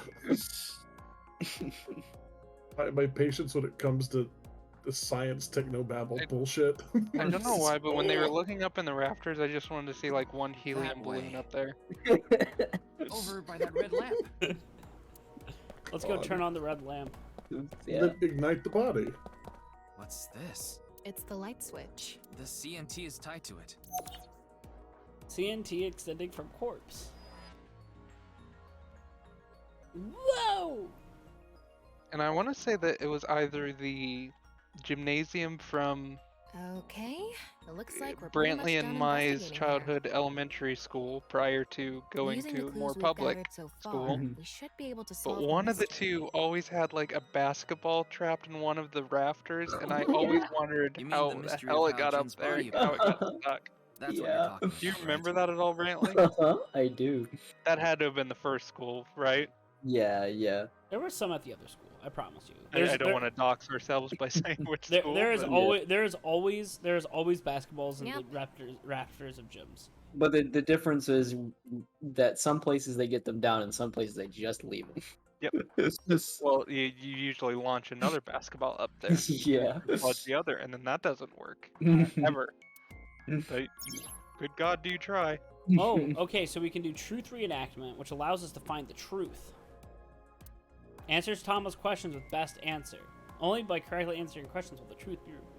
My patience when it comes to the science technobabble bullshit. I don't know why, but when they were looking up in the rafters, I just wanted to see like one helium balloon way. up there. Over by that red lamp. Let's go turn on the red lamp. Yeah. Then ignite the body. What's this? It's the light switch. The CNT is tied to it. CNT extending from corpse. Whoa! And I want to say that it was either the gymnasium from Okay, it looks like we're pretty much Brantley done and Mai's investigating here. childhood elementary school prior to going Using the to clues more we've public gathered so far, school. we should be able to But solve one of the mystery. two always had like a basketball trapped in one of the rafters, and I always wondered You mean how the the mystery hell of it how got up Jin's there body and how it got stuck. That's what you're Yeah. talking Do you about, remember right? that at all, Brantley? I do. That had to have been the first school, right? Yeah. There were some at the other school. I promise you. I don't want to dox ourselves by saying which There, school. there is but- always basketballs in Yep. the rafters of gyms. But the difference is that some places they get them down and some places they just leave them. Yep. It's just- Well, you usually launch another basketball up there. Yeah. Launch the other, and then that doesn't work. Ever. But, good God, do you try? Oh, okay, so we can do truth reenactment, which allows us to find the truth. Answers Thomas' questions with best answer. Only by correctly answering questions will the truth be revealed.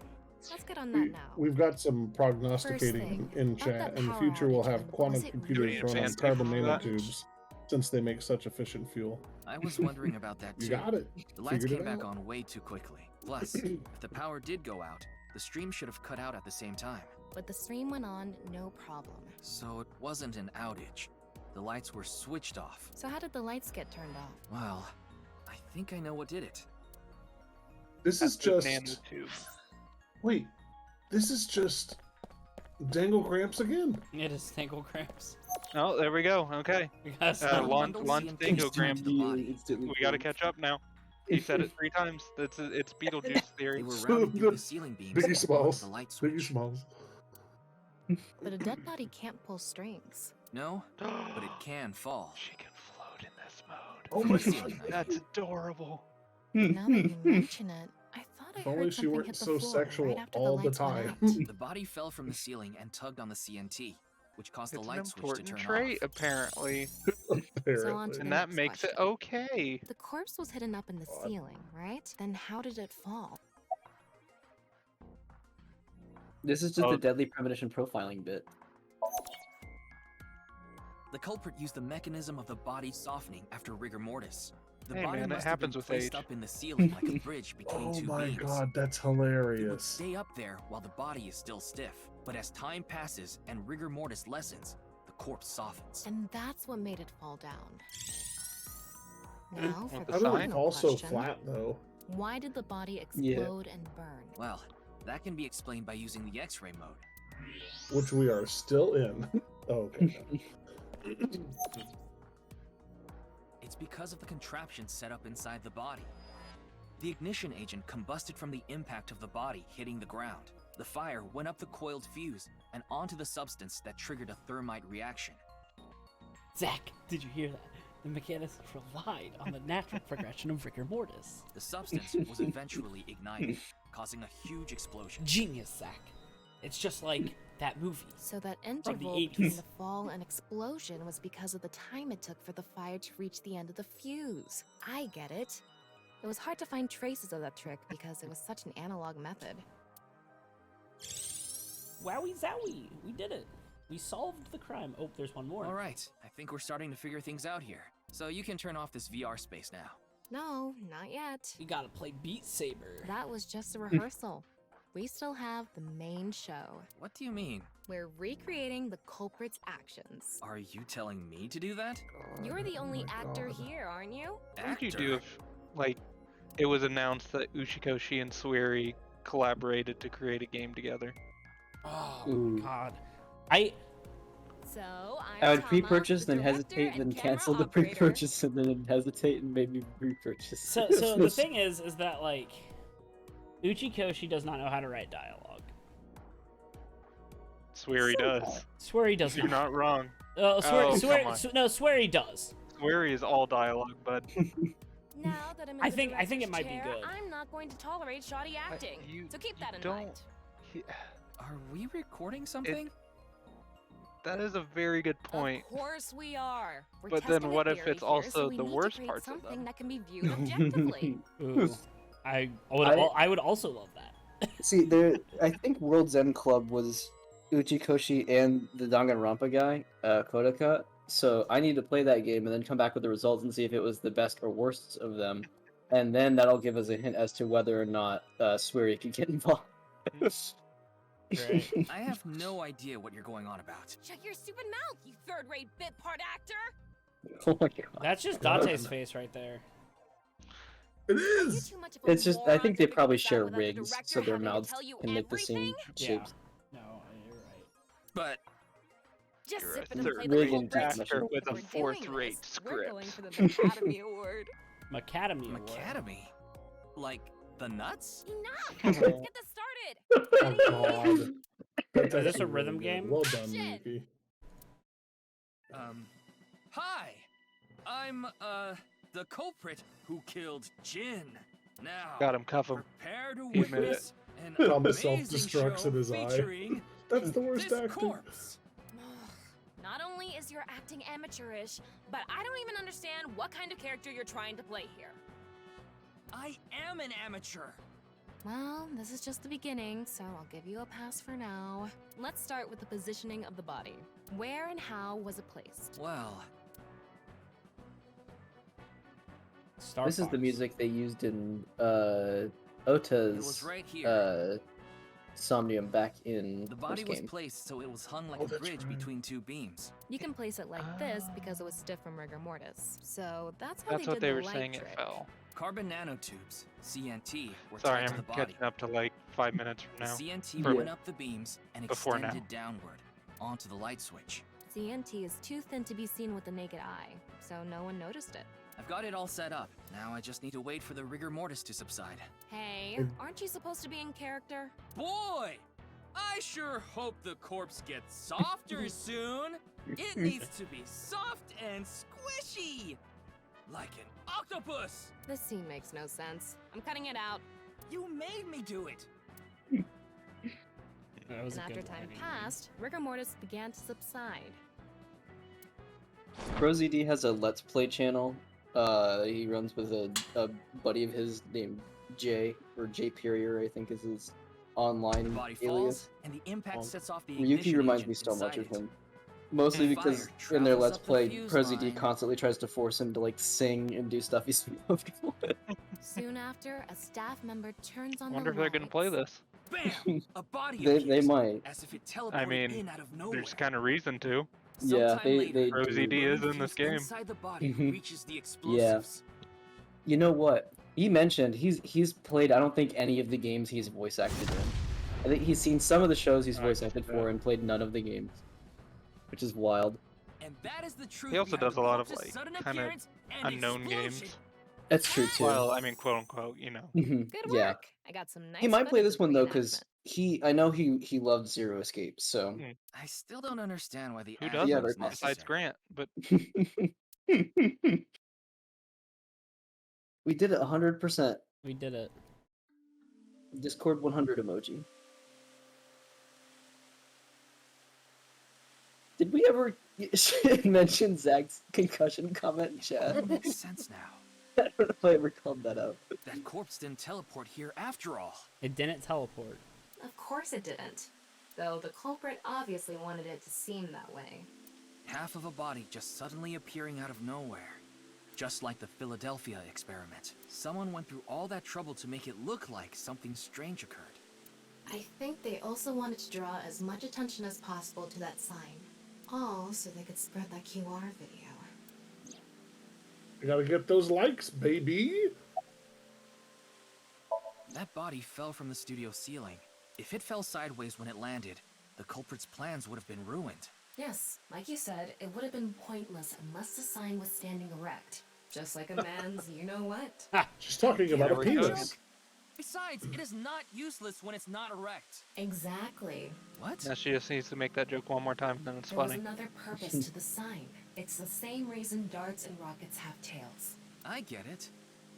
Let's get on that now. We've got some prognosticating in about chat. that In the power future, we'll outage have then, quantum was it computers really run on advanced carbon for that? nanotubes, since they make such efficient fuel. I was wondering about that too. You got it. The lights Figured came it back out. on way too quickly. Plus, if the power did go out, the stream should have cut out at the same time. But the stream went on, no problem. So it wasn't an outage. The lights were switched off. So how did the lights get turned off? Well, I think I know what did it. This is That's the just. nanotube. Wait, this is just Dangle Gramps again. It is Tangle Cramps. Oh, there we go. Okay. We gotta stop. Launch Bundle Dingo CNTs Grams. to the body. We gotta catch up now. He said it 3 times. It's Beetlejuice They theory. were routed through the ceiling beams. Biggie and Smalls. the light Biggie switch. Smalls. But a dead body can't pull strings. No, but it can fall. She can float in this mode. Oh From my the ceiling, I That's mean. adorable. Now that you mention it, I thought I If only heard she something weren't hit the so floor sexual right after all the the lights went time. out. The body fell from the ceiling and tugged on the CNT, which caused It's the an light switch to important turn trait, off. apparently. So on Apparently. to And the that next makes it question. okay. The corpse was hidden up in the ceiling, right? Then how did it fall? This is just Oh. the deadly premonition profiling bit. The culprit used the mechanism of the body softening after rigor mortis. The Hey, body man, it must have been happens with placed age. up in the ceiling like a bridge between Oh two my beams. god, that's It would hilarious. stay up there while the body is still stiff. But as time passes and rigor mortis lessens, the corpse softens. And that's what made it fall down. Now for Want the the How did sign? it final fall so question. flat though? Why did the body Yeah. explode and burn? Well, that can be explained by using the X-ray mode. Which we are still in. Oh, okay. It's because of the contraption set up inside the body. The ignition agent combusted from the impact of the body hitting the ground. The fire went up the coiled fuse and onto the substance that triggered a thermite reaction. Zach, did you hear that? The mechanics relied on the natural progression of rigor mortis. The substance was eventually ignited, causing a huge explosion. Genius, Zach. It's just like that movie. So that the interval between 80s. the fall and explosion was because of the time it took for the fire to reach the end of the fuse. I get it. It was hard to find traces of that trick because it was such an analog method. Wowie zowie, we did it. We solved the crime. Oh, there's one more. All right, I think we're starting to figure things out here. So you can turn off this VR space now. No, not yet. We gotta play Beat Saber. That was just a rehearsal. We still have the main show. What do you mean? We're recreating the culprit's actions. Are you telling me to do that? You're the only actor here, aren't you? What would you do if, like, it was announced that Uchikoshi and Sueri collaborated to create a game together? Oh Ooh. my god. I So I would pre-purchase, then hesitate, then cancel the pre-purchase, and then hesitate and maybe re-purchase. so the thing is that like Uchikoshi does not know how to write dialogue. Sueri does. Swery does You're not. not wrong. Oh, come on. no, Swery does. Sueri is all dialogue, bud. Now that I'm in I the think it director's might be chair, good. I'm not going to tolerate shoddy acting. So keep that in mind. Are we recording something? That is a very good point. Of course we are. We're But then testing a what if theory it's here, also so we the need to worst create parts of something them? that can be viewed objectively. Ooh, I would also love that. See, I think World's End Club was Uchikoshi and the Danganronpa guy, Kodaka. So I need to play that game and then come back with the results and see if it was the best or worst of them. And then that'll give us a hint as to whether or not Sueri could get involved. I have no idea what you're going on about. Shut your stupid mouth, you third-rate bit part actor! Oh my god. That's just Dante's face right there. It is. It's just, I think they probably share rigs, so their mouths can make the same Yeah. shapes. No, you're right. But Just You're sip a it and play third the Rig whole and bridge. actor with a We're doing fourth-rate this. We're going script. for the Academy Award. Academy Award. Academy? Like the nuts? Enough! Let's get this started. Oh god. That's Is this actually a rhythm really good. game? Well done, Action! Miyuki. Hi! I'm, the culprit who killed Jin. Now, Got him, cuff him. prepare to He admitted witness an Thomas amazing self-destructs show in his eye. featuring That's the worst this acting. corpse. Not only is your acting amateurish, but I don't even understand what kind of character you're trying to play here. I am an amateur. Well, this is just the beginning, so I'll give you a pass for now. Let's start with the positioning of the body. Where and how was it placed? Well, Star This is Fox. the music they used in it Ota's was right here. Somnium back in The body first was game. placed so it was hung like Oh, a that's bridge right. between two beams. You can place it like this because it was stiff from rigor mortis. So that's how That's they what did they the were light saying trick. it fell. Carbon nanotubes, CNT, were Sorry, tied to I'm the body. catching up to like 5 minutes The from now. CNT For- went up the beams and Before now. extended downward onto the light switch. CNT is too thin to be seen with the naked eye, so no one noticed it. I've got it all set up. Now I just need to wait for the rigor mortis to subside. Hey, aren't you supposed to be in character? Boy! I sure hope the corpse gets softer soon. It needs to be soft and squishy. Like an octopus. This scene makes no sense. I'm cutting it out. You made me do it. That was And a after good time line. passed, rigor mortis began to subside. ProZD has a Let's Play channel. He runs with a buddy of his named Jay, or Jay Purier, I think is his online The body alias. falls, and the impact sets off the Ryuki ignition reminds agent me so much inside of it. him. Mostly And because fire in their travels Let's up the Play, fuse ProZD line. constantly tries to force him to like sing and do stuff he's comfortable with. Soon after, a staff member turns on Wonder the if they're gonna play this. Bam! A body They appears, might. as if it teleported I mean, in out of nowhere. there's kind of reason to. Yeah, Sometime they later, ProZD do. is in this game. Inside the body Mhm. reaches the explosives. You know what? He mentioned he's played. I don't think any of the games he's voice acted in. I think he's seen some of the shows he's voice acted for and played none of the games, which is wild. And that is the truth. He also behind does the a lot of corpse's like sudden kind of appearance and unknown explosion. games. That's true too. Well, I mean, quote unquote, you know. Mhm, Good yeah. work. I got some nice He might play footage this of one the though, because I know he loved Zero Escape. So Hmm. I still don't understand why the Who acting doesn't? was Besides necessary. Grant, but we did it 100%. We did it. Discord 100 emoji. Did we ever mention Zach's concussion comment in chat? It makes sense now. I don't know if I ever called that out. That corpse didn't teleport here after all. It didn't teleport. Of course it didn't. Though the culprit obviously wanted it to seem that way. Half of a body just suddenly appearing out of nowhere. Just like the Philadelphia experiment. Someone went through all that trouble to make it look like something strange occurred. I think they also wanted to draw as much attention as possible to that sign. All so they could spread that QR video. You gotta get those likes, baby. That body fell from the studio ceiling. If it fell sideways when it landed, the culprit's plans would have been ruined. Yes, like you said, it would have been pointless unless the sign was standing erect. Just like a man's you-know-what. She's talking about a There we go. penis. Besides, it is not useless when it's not erect. Exactly. What? now she just needs to make that joke one more time, and then it's There was funny. another purpose to the sign. It's the same reason darts and rockets have tails. I get it.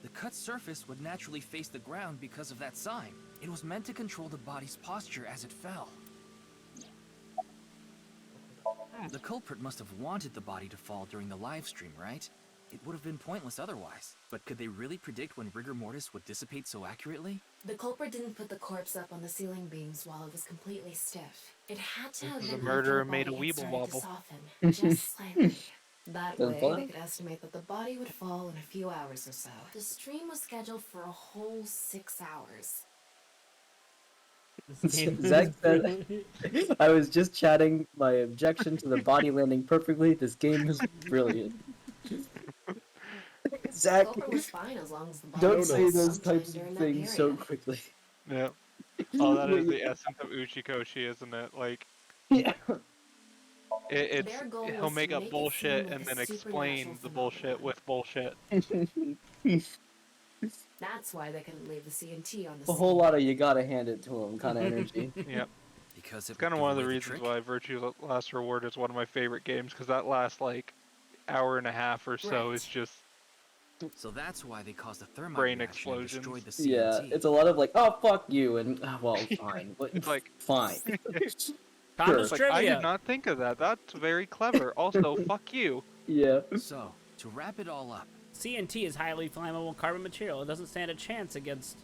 The cut surface would naturally face the ground because of that sign. It was meant to control the body's posture as it fell. The culprit must have wanted the body to fall during the live stream, right? It would have been pointless otherwise. But could they really predict when rigor mortis would dissipate so accurately? The culprit didn't put the corpse up on the ceiling beams while it was completely stiff. It had to have The been after murderer the made a body had weeble started to wobble. soften, just slightly. That That's way, fun. they could estimate that the body would fall in a few hours or so. The stream was scheduled for a whole 6 hours. This game is Zach said, brilliant. I was just chatting my objection to the body landing perfectly. This game is brilliant. The Zach, culprit was fine as long as the body don't was say soft those sometime types of during that things so period. quickly. Yeah. Oh, that is the essence of Uchikoshi, isn't it? Like, Yeah. It's he'll make up bullshit and then explain the bullshit with bullshit. That's why they couldn't leave the CNT on the A scene. whole lot of you gotta hand it to him kind of energy. Yep. Because It's kind of one of the reasons why Virtue's Last Reward is one of my favorite games, because that last like hour and a half or so is just So that's why they caused a thermite brain reaction and explosions. destroyed the CNT. Yeah, it's a lot of like, oh fuck you, and well, fine, but It's like fine. Thomas like, I trivia. did not think of that. That's very clever. Also, fuck you. Yeah. So, to wrap it all up, CNT is highly flammable carbon material. It doesn't stand a chance against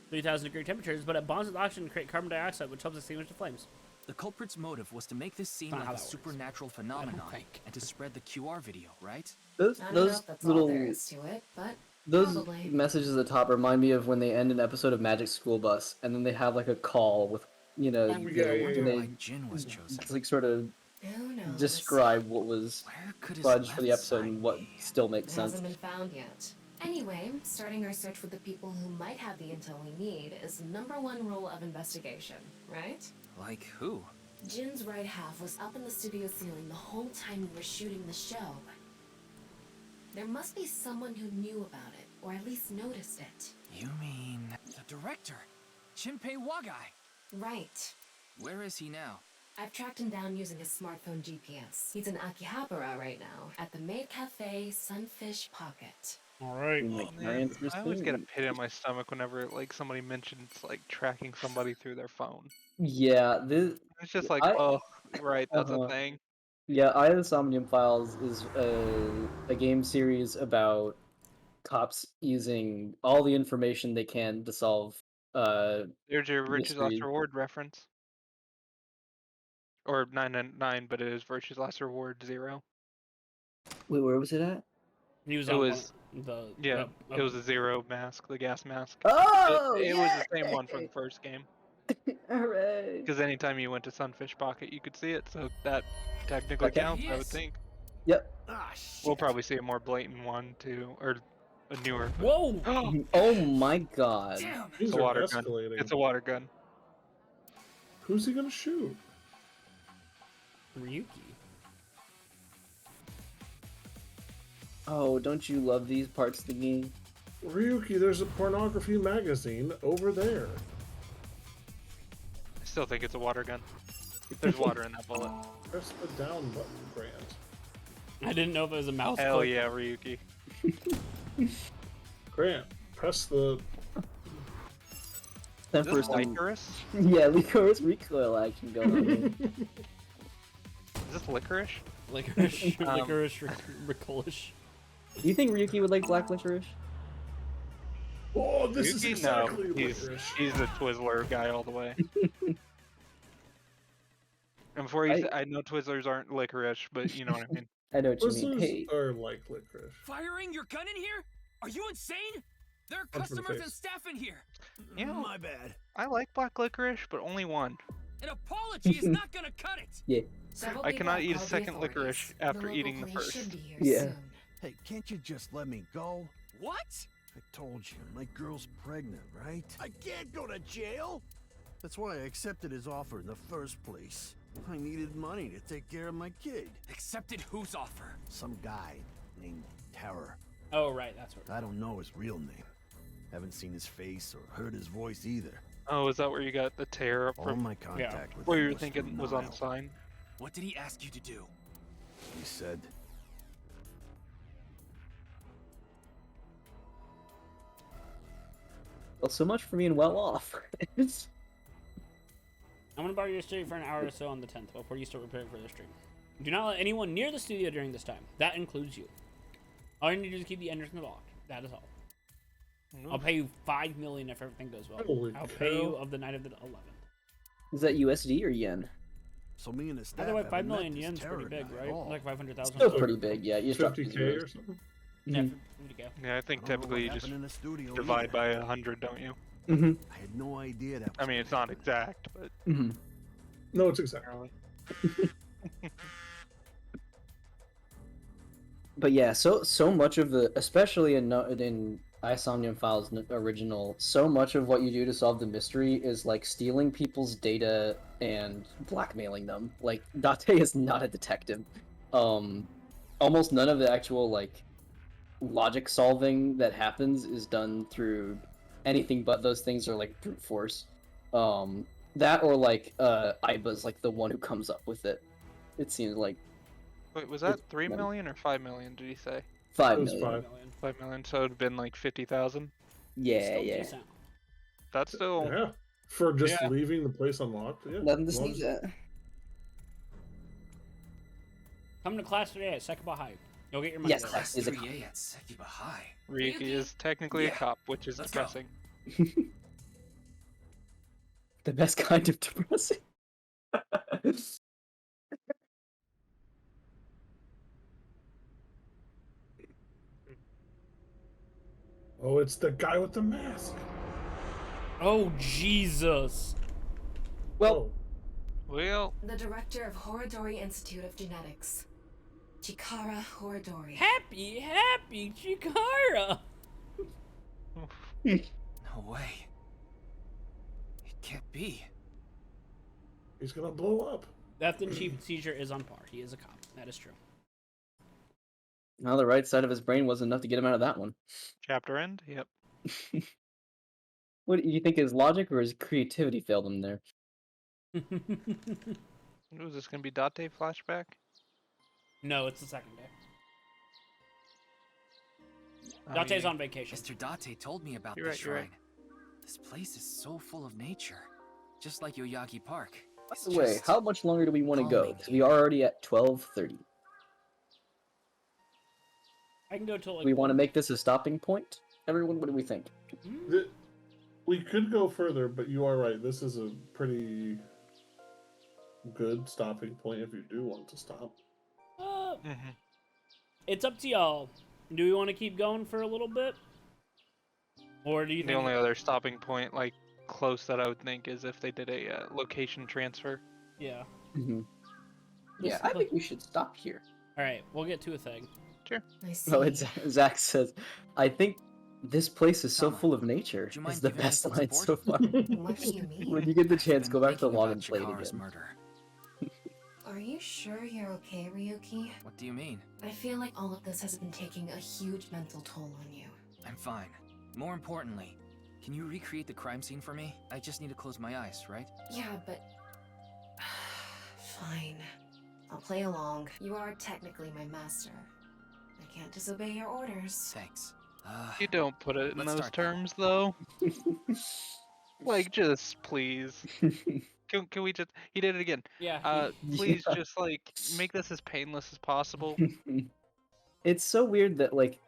3,000 degree temperatures, but it bonds with oxygen to create carbon dioxide, which helps extinguish the flames. the culprit's motive was to make this seem Not how like a that works. supernatural phenomenon and to spread the QR video, right? Those I don't know those if that's all little there is to it, but those probably. messages at the top remind me of when they end an episode of Magic School Bus, and then they have like a call with yeah. and they Why Jin was chosen. like sort of Who knows? describe what was could his fudged for the left episode and what still makes It sense. hasn't been found yet. Anyway, starting our search with the people who might have the intel we need is the #1 rule of investigation, right? Like who? Jin's right half was up in the studio ceiling the whole time we were shooting the show, but there must be someone who knew about it, or at least noticed it. You mean the director, Shinpei Wagai? Right. Where is he now? I've tracked him down using his smartphone GPS. He's in Akihabara right now, at the Maid Cafe Sunfish Pocket. All right. Man, I always get a pit in my stomach whenever like somebody mentions like tracking somebody through their phone. Yeah, this It's just like, I- oh, right, that's Uh-huh. a thing. yeah, the Somnium Files is a game series about cops using all the information they can to solve There's your Virtue's Last mystery. Reward reference. Or 999, but it is Virtue's Last Reward 0. Wait, where was it at? He was It on was the yeah, it was the 0 mask, the gas mask. Oh, it was the same one from the first game. Hooray! Because anytime you went to Sunfish Pocket, you could see it, so that technically Okay. counts, I would think. Yep. We'll probably see a more blatant one too, or a newer. Whoa! Oh my god. It's a water gun. It's a water gun. Who's he gonna shoot? Ryuki. Oh, don't you love these parts of the game? Ryuki, there's a pornography magazine over there. I still think it's a water gun. There's water in that bullet. Press the down button, Grant. I didn't know if it was a mouse. Hell click. yeah, Ryuki. Grant, press the... That Is this first time- licorice? Yeah, licorice recoil action going on here. Is this licorice? Licorice, licorice, Ricolish. Do you think Ryuki would like black licorice? Oh, this is Ryuki? exactly No, licorice. he's the Twizzler guy all the way. And before you say, I know Twizzlers aren't licorice, but you know what I mean. I know what you mean. Twizzlers Hey, are like licorice. Firing your gun in here? Are you insane? There are Punch him in the customers and face. staff in here. You know, My bad. I like black licorice, but only one. An apology is not gonna cut it. yeah. Several I people cannot have eat a called the second authorities. licorice after local eating the police first. should be here Yeah. soon. Hey, can't you just let me go? What? I told you, my girl's pregnant, right? I can't go to jail! That's why I accepted his offer in the first place. I needed money to take care of my kid. Accepted whose offer? Some guy named Terror. Oh, right, that's what. I don't know his real name. Haven't seen his face or heard his voice either. Oh, is that where you got the tear All from? my contact with What him you were was thinking through was on the Nile. sign? What did he ask you to do? He said, Well, so much for being well off. I'm gonna borrow your studio for an hour or so on the 10th before you start preparing for the stream. Do not let anyone near the studio during this time. That includes you. All you need to do is keep the entrance locked. That is all. I'll pay you $5 million if everything goes well. Holy I'll pay you cow. of the night of the 11th. Is that USD or yen? so me and the staff By the way, haven't 5 met million this yen's pretty terror big, guy at right? all. Like 500,000. Still pretty big, yeah. You just dropped 50k zeros. or something? Yeah, Mhm. 50K. Yeah, I think I don't know typically what you just happened in the studio divide either. by 100, don't you? Mhm. I had no idea that I mean, it's not exact, but Mhm. No, it's exact. apparently. But yeah, so much of the, especially in Somnium Files original, so much of what you do to solve the mystery is like stealing people's data and blackmailing them. Like Date is not a detective. Almost none of the actual like logic solving that happens is done through anything but those things are like brute force. That or like Iba's like the one who comes up with it. It seems like. Wait, was that 3 million or 5 million? Did he say? 5 It was million. 5 million. So it'd been like 50,000. Yeah, yeah. Decent. That's still. Yeah. For just leaving the place unlocked. Yeah. Nothing to sneeze at. Come to class 3A at Sekiba High. You'll get your money. Yes, back. class is a 3A at Sekiba High. Ryuki is technically a cop, which is depressing. The best kind of depressing. Oh, it's the guy with the mask. Oh, Jesus. Well, The director of Horodori Institute of Genetics, Chikara Horodori. Happy Chikara. No way. It can't be. He's gonna blow up. Theft and cheap seizure is on par. He is a cop. That is true. now the right side of his brain wasn't enough to get him out of that one. Chapter end? Yep. What do you think, his logic or his creativity failed him there? Was this gonna be Date flashback? No, it's the second day. I Date's mean, on vacation. Mr. Date told me about You're this right, you're shrine. right. This place is so full of nature. Just like Yoyagi Park. By the way, how much longer do we want to go? Because we are already at 12:30. I can go till like. We want to make this a stopping point? Everyone, what do we think? We could go further, but you are right. This is a pretty good stopping point if you do want to stop. It's up to y'all. Do we want to keep going for a little bit? Or do you The think... only other stopping point, like, close that I would think is if they did a location transfer. Yeah. Yeah, I think we should stop here. Alright, we'll get to a thing. Sure. Oh, it's Zach says, I think this place is so full of nature. you mind It's the giving me best some line so support? far. What do you mean? When you get the chance, go back to the Thinking log about and play it Chikara's again. murder. Are you sure you're okay, Ryuki? What do you mean? I feel like all of this has been taking a huge mental toll on you. I'm fine. More importantly, can you recreate the crime scene for me? I just need to close my eyes, right? Yeah, but... Fine. I'll play along. You are technically my master. I can't disobey your orders. Thanks. You don't put it in let's those start then. terms, though. Like, just please. Can we just... He did it again. Yeah. Please just, like, make this as painless as possible. It's so weird that, like,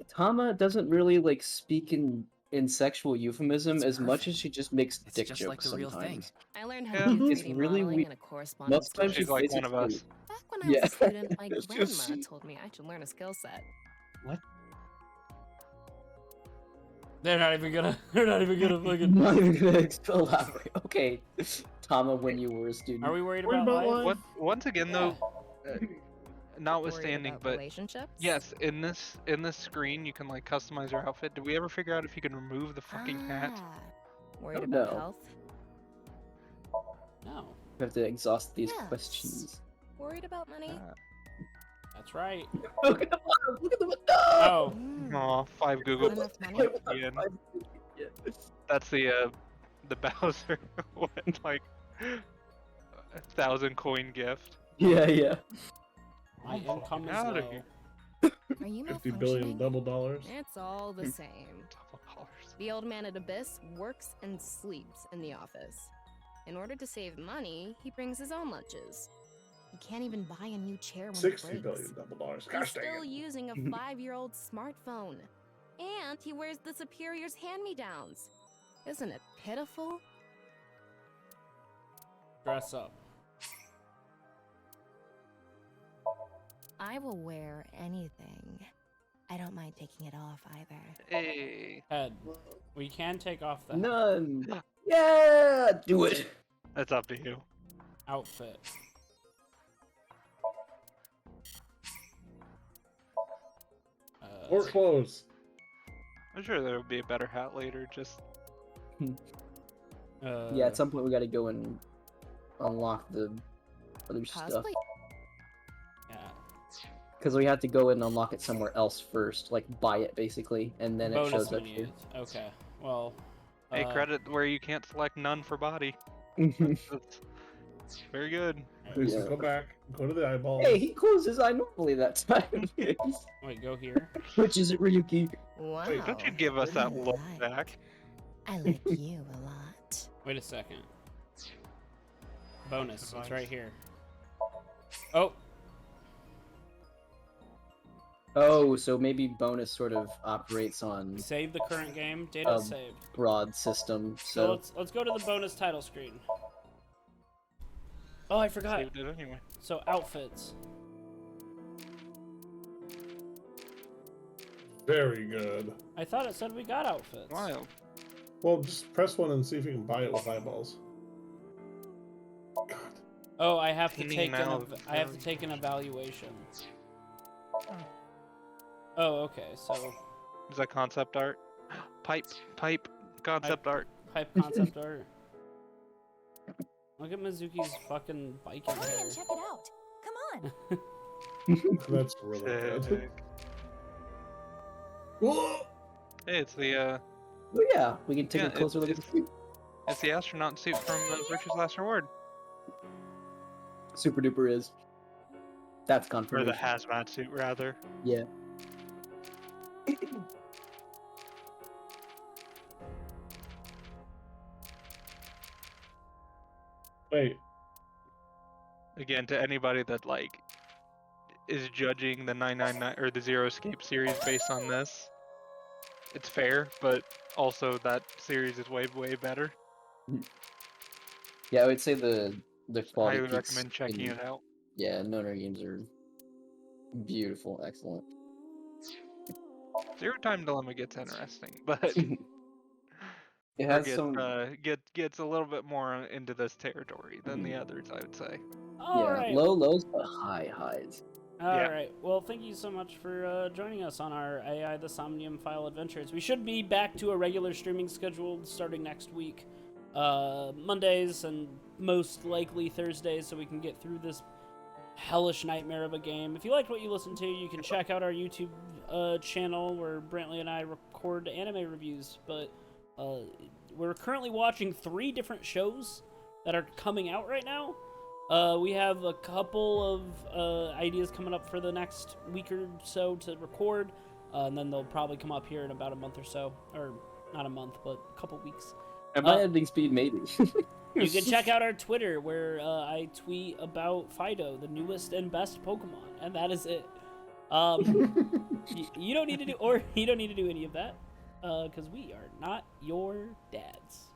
Tama doesn't really, like, speak in sexual euphemism as much as she just makes dick just jokes like the real thing. sometimes. I learned Yeah. how to do It's 3D really modeling weird. in a correspondence Most times She's she like plays one it of us. through- Back when I was Yeah. a student, my It's grandma just- told me I should learn a skill set. What? They're not even gonna fucking... I'm not even gonna elaborate. Okay, Tama, when you were a student. Are we worried about life? Once again, though, notwithstanding, about but relationships? yes, in this screen you can like customize your outfit. Did we ever figure out if you can remove the fucking hat? Worried Oh, about no. health? No. We have to exhaust these Yes. questions. Worried about money? That's right. Look at the bottom! Look at the bottom! Oh. Aw, 5 Google. Not enough money? Ian. That's the Bowser what, like 1,000 coin gift. Yeah. My income is Outta low. here. Are you 50 billion malfunctioning? double dollars. It's all the same. The old man at Abyss works and sleeps in the office. In order to save money, he brings his own lunches. He can't even buy a new chair when 60 it breaks. billion double dollars. He's Gosh dang still it. using a 5-year-old smartphone. And he wears the Superior's hand-me-downs. Isn't it pitiful? Dress up. I will wear anything. I don't mind taking it off either. Hey. Head. We can take off the None. Yeah, do it. That's up to you. outfit. Or clothes. I'm sure there would be a better hat later. Just Yeah, at some point we got to go and unlock the other stuff. Cosplay? Yeah. Because we have to go and unlock it somewhere else first, like buy it basically, and then it Bonus shows up menus. here. Okay. Well. a credit where you can't select none for body. That's very good. Please go back. Go to the eyeballs. Hey, he closed his eye normally that time. Wait, go here. Which is it, Ryuki? Wow. Wait, don't you give us that look back? I like you a lot. Wait a second. Bonus. It's right here. Oh. Oh, so maybe bonus sort of operates on Save the current game. Data saved. broad system. So So let's go to the bonus title screen. Oh, I forgot. Saved it anyway. So outfits. Very good. I thought it said we got outfits. Wild. Well, just press one and see if you can buy it with eyeballs. God. Oh, I have to Hanging take out. I have to take an evaluation. Oh, okay. So Is that concept art? Pipe, concept art. pipe concept art. Look at Mizuki's fucking biking Hurry hair. and check it out. Come on. That's really good. Sick. Whoa! Hey, it's the oh, yeah, we can take Yeah, a closer look at the suit. it's the astronaut suit from Virtue's Last Reward. Super duper is. That's Or confirmation. the hazmat suit, rather. Yeah. Wait. Again, to anybody that like is judging the 999 or the Zero Escape series based on this, it's fair, but also that series is way better. Yeah, I would say the quality. Highly peaks recommend checking in- it out. Yeah, Noner games are beautiful, excellent. Zero Time Dilemma gets interesting, but It or has gets, some. gets a little bit more into this territory than the others, I would say. All Yeah, right. low lows but high highs. All Yeah. right. Well, thank you so much for joining us on our AI the Somnium File adventures. We should be back to a regular streaming schedule starting next week. Mondays and most likely Thursdays, so we can get through this hellish nightmare of a game. If you liked what you listened to, you can check out our YouTube channel where Brantley and I record anime reviews. But we're currently watching 3 different shows that are coming out right now. We have a couple of ideas coming up for the next week or so to record, and then they'll probably come up here in about a month or so, or not a month, but a couple weeks. At my editing speed, maybe. You can check out our Twitter where I tweet about Fido, the newest and best Pokemon, and that is it. You don't need to do, or you don't need to do any of that, because we are not your dads.